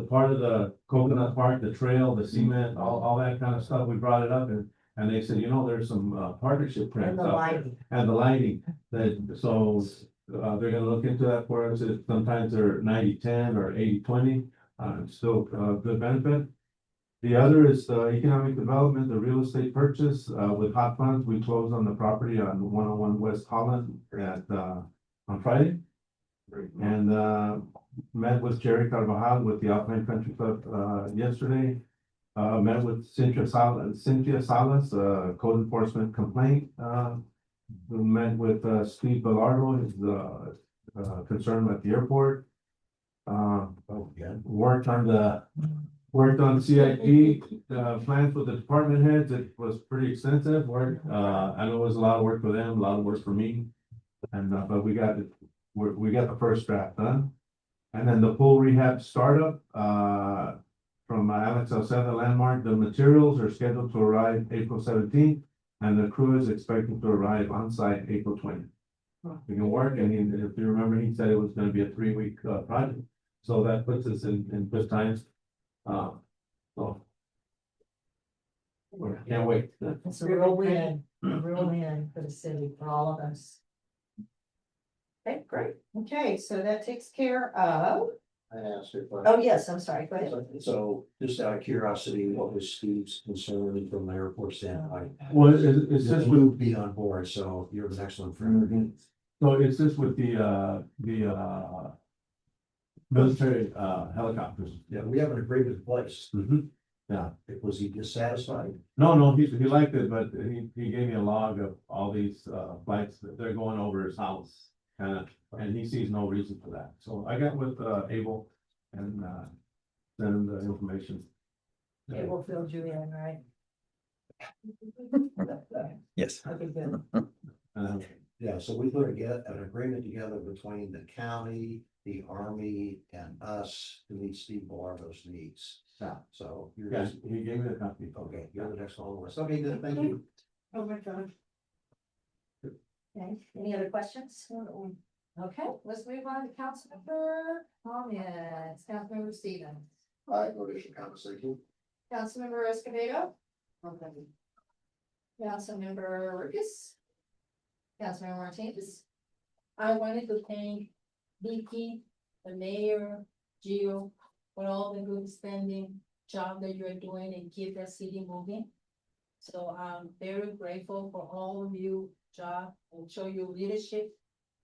part of the Coconut Park, the trail, the cement, all that kind of stuff. We brought it up and they said, there's some, partnership grants And the out there. lighting. And the lighting, so, they're gonna look into that for us. Sometimes they're 90/10 or 80/20, still, good benefit. The other is the economic development, the real estate purchase, with hot funds. We closed on the property on 101 West Holland on Friday. And, met with Jerry Carvajal with the Alpine Country Club, yesterday. Met with Cynthia Salas, code enforcement complaint. We met with, Steve Bellardo, his, concern at the airport. Worked on CIP, plans with the department heads. It was pretty extensive work. I know it was a lot of work for them, a lot of work for me. And, but we got the first draft done. And then the pool rehab startup, from Alex Alceda Landmark, the materials are scheduled to arrive April 17th. And the crew is expected to arrive on site April 20th. We can work, and if you remember, he said it was gonna be a 3-week, project. So that puts us in good times. So. Can't wait. It's a real win for the city, for all of us. Okay, great. Okay, so that takes care of, I asked her. oh, yes, I'm sorry, go ahead. So just out of curiosity, what was Steve's concern from the airport standpoint? Well, it's just with, Would be on board, so you're an excellent friend. so it's just with the military, helicopters. Yeah, we have an agreement in place. Mhm. Yeah. Was he dissatisfied? No, he liked it, but he gave me a log of all these, flights that they're going over his house. And he sees no reason for that. So I got with, Abel and, sent him the information. It will fill you in, right? Yes. Okay, good. Yeah, so we put an agreement together between the county, the army, and us to meet Steve Bellardo's needs. Yeah. So you're Yeah, just, he gave me the copy. okay, you're the next on the list. Okay, good, thank you. Oh, my God. Okay, any other questions? Okay, let's move on to council member comments. Councilmember Stevens. I no additional comments, thank you. Councilmember Escobedo. Councilmember Lucas. Councilmember Martinez. I wanted to thank Vicky, the mayor, Gio, for all the good standing job that you're doing and keep the city moving. So I'm very grateful for all of you, job, and show your leadership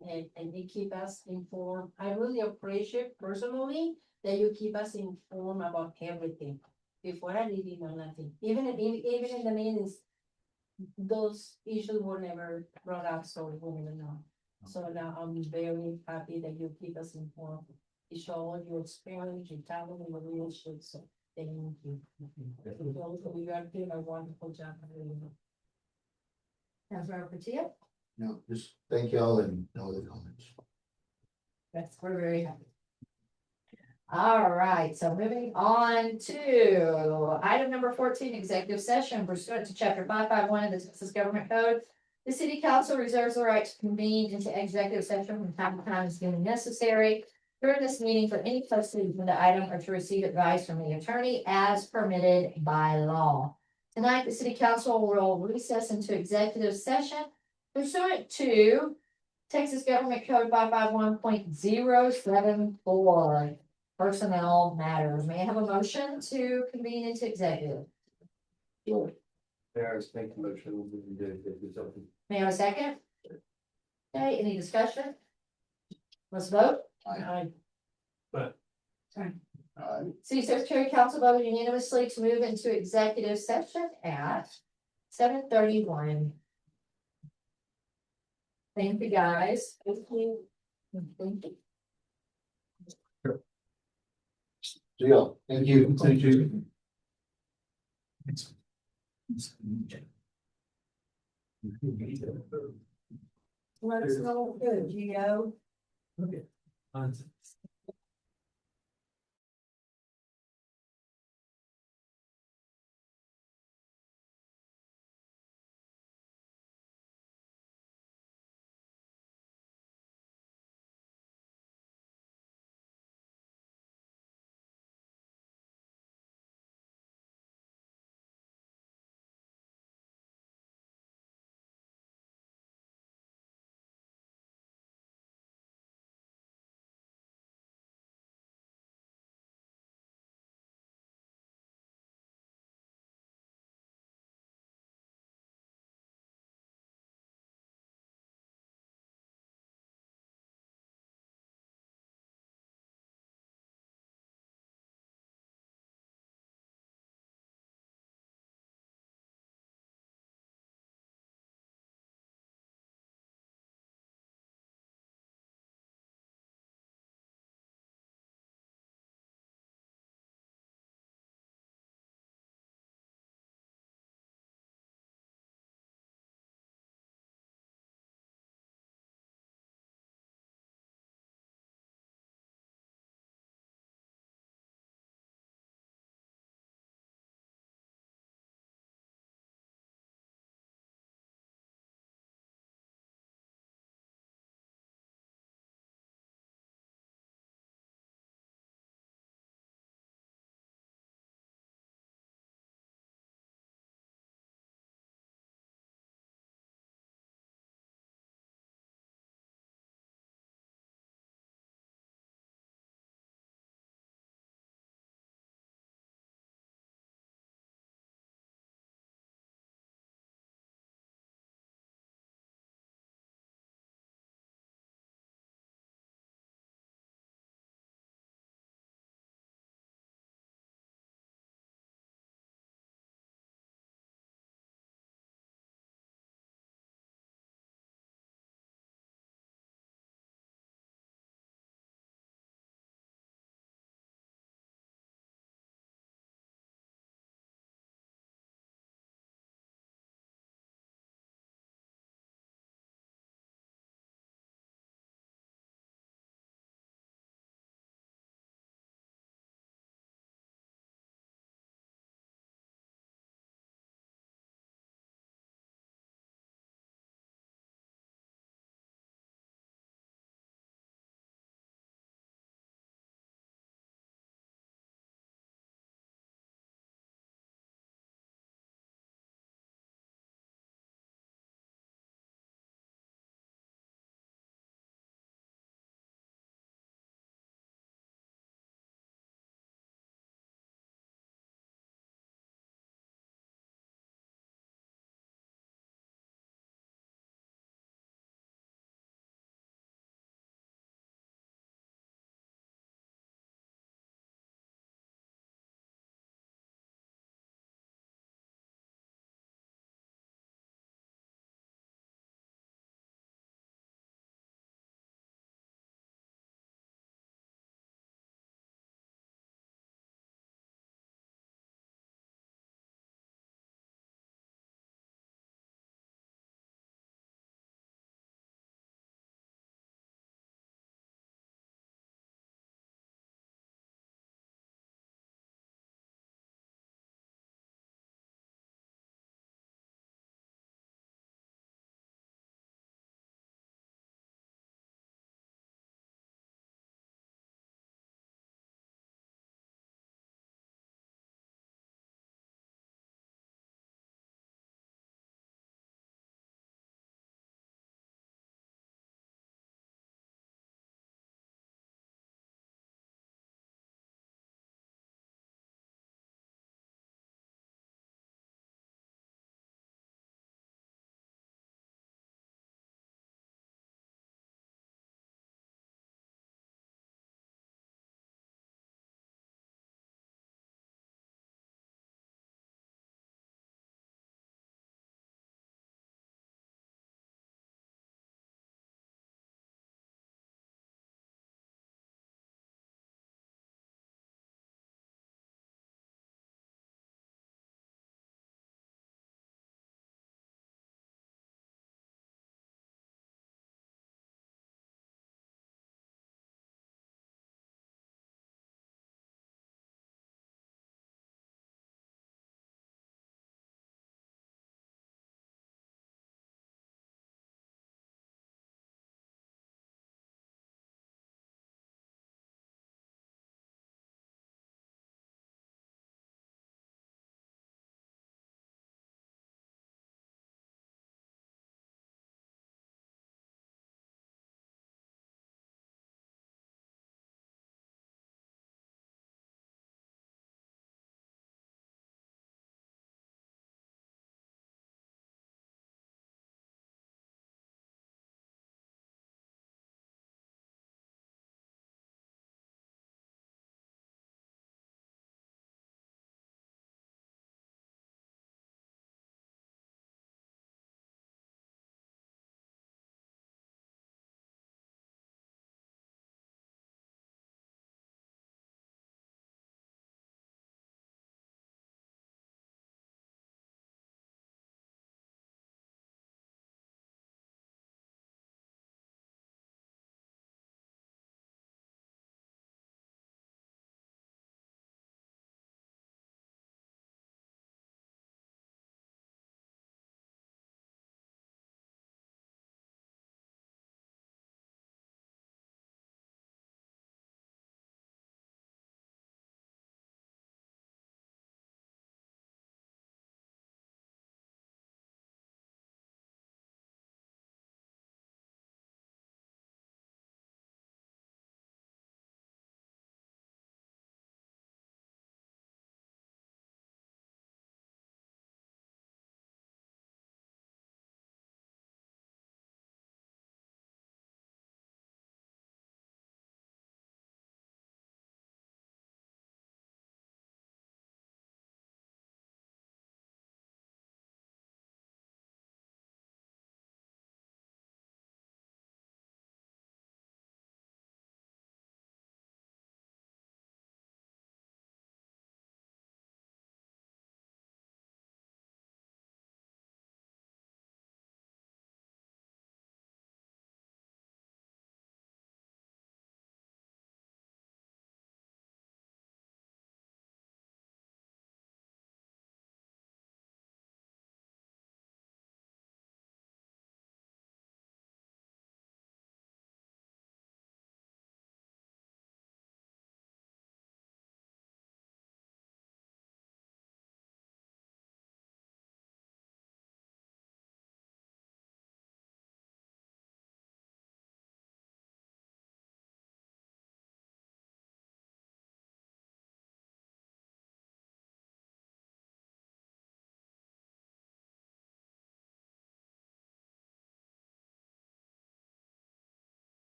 and you keep us informed. I really appreciate personally that you keep us informed about everything before I leave, nothing. Even in the meetings, those issues were never brought up, so we wouldn't even know. So now I'm very happy that you keep us informed. You show all your experience, your talent, and your leadership, so thank you. You are doing a wonderful job. Councilmember Patia. No, just thank y'all and no other comments. Yes, we're very happy. All right, so moving on to item number 14, executive session pursuant to chapter 551 of the Texas Government Code. The city council reserves the right to convene into executive session from time to time as deemed necessary during this meeting for any posted agenda item or to receive advice from the attorney as permitted by law. Tonight, the city council will recess into executive session pursuant to Texas Government Code 551.074, personnel matters. May I have a motion to convene into executive? There's make a motion, we can do something. May I have a second? Okay, any discussion? Let's vote. Aye. City Secretary Council voted unanimously to move into executive session at 7:31. Thank you, guys. Thank you. Thank you. Deal. Thank you. Thank you. Let us know, good, Gio. Okay.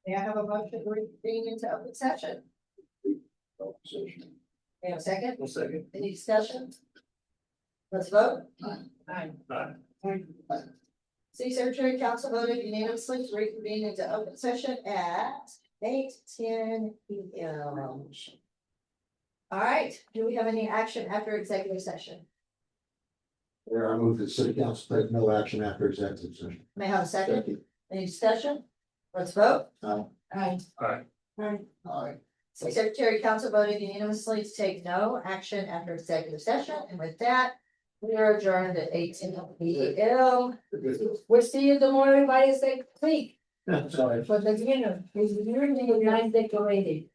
May I have a motion to reconvene into open session? May I have a second? One second. Any discussion? Let's vote. Aye. City Secretary Council voted unanimously to reconvene into open session at 8:10 PM. All right, do we have any action after executive session? Where I move that city council take no action after executive session. May I have a second? Any discussion? Let's vote. Aye. Aye. Aye. Aye. Aye. City Secretary Council voted unanimously to take no action after executive session, and with that, we are adjourned at 8:10 PM. We'll see you tomorrow, everybody, stay clean. Sorry. But again, it's really nice decorated.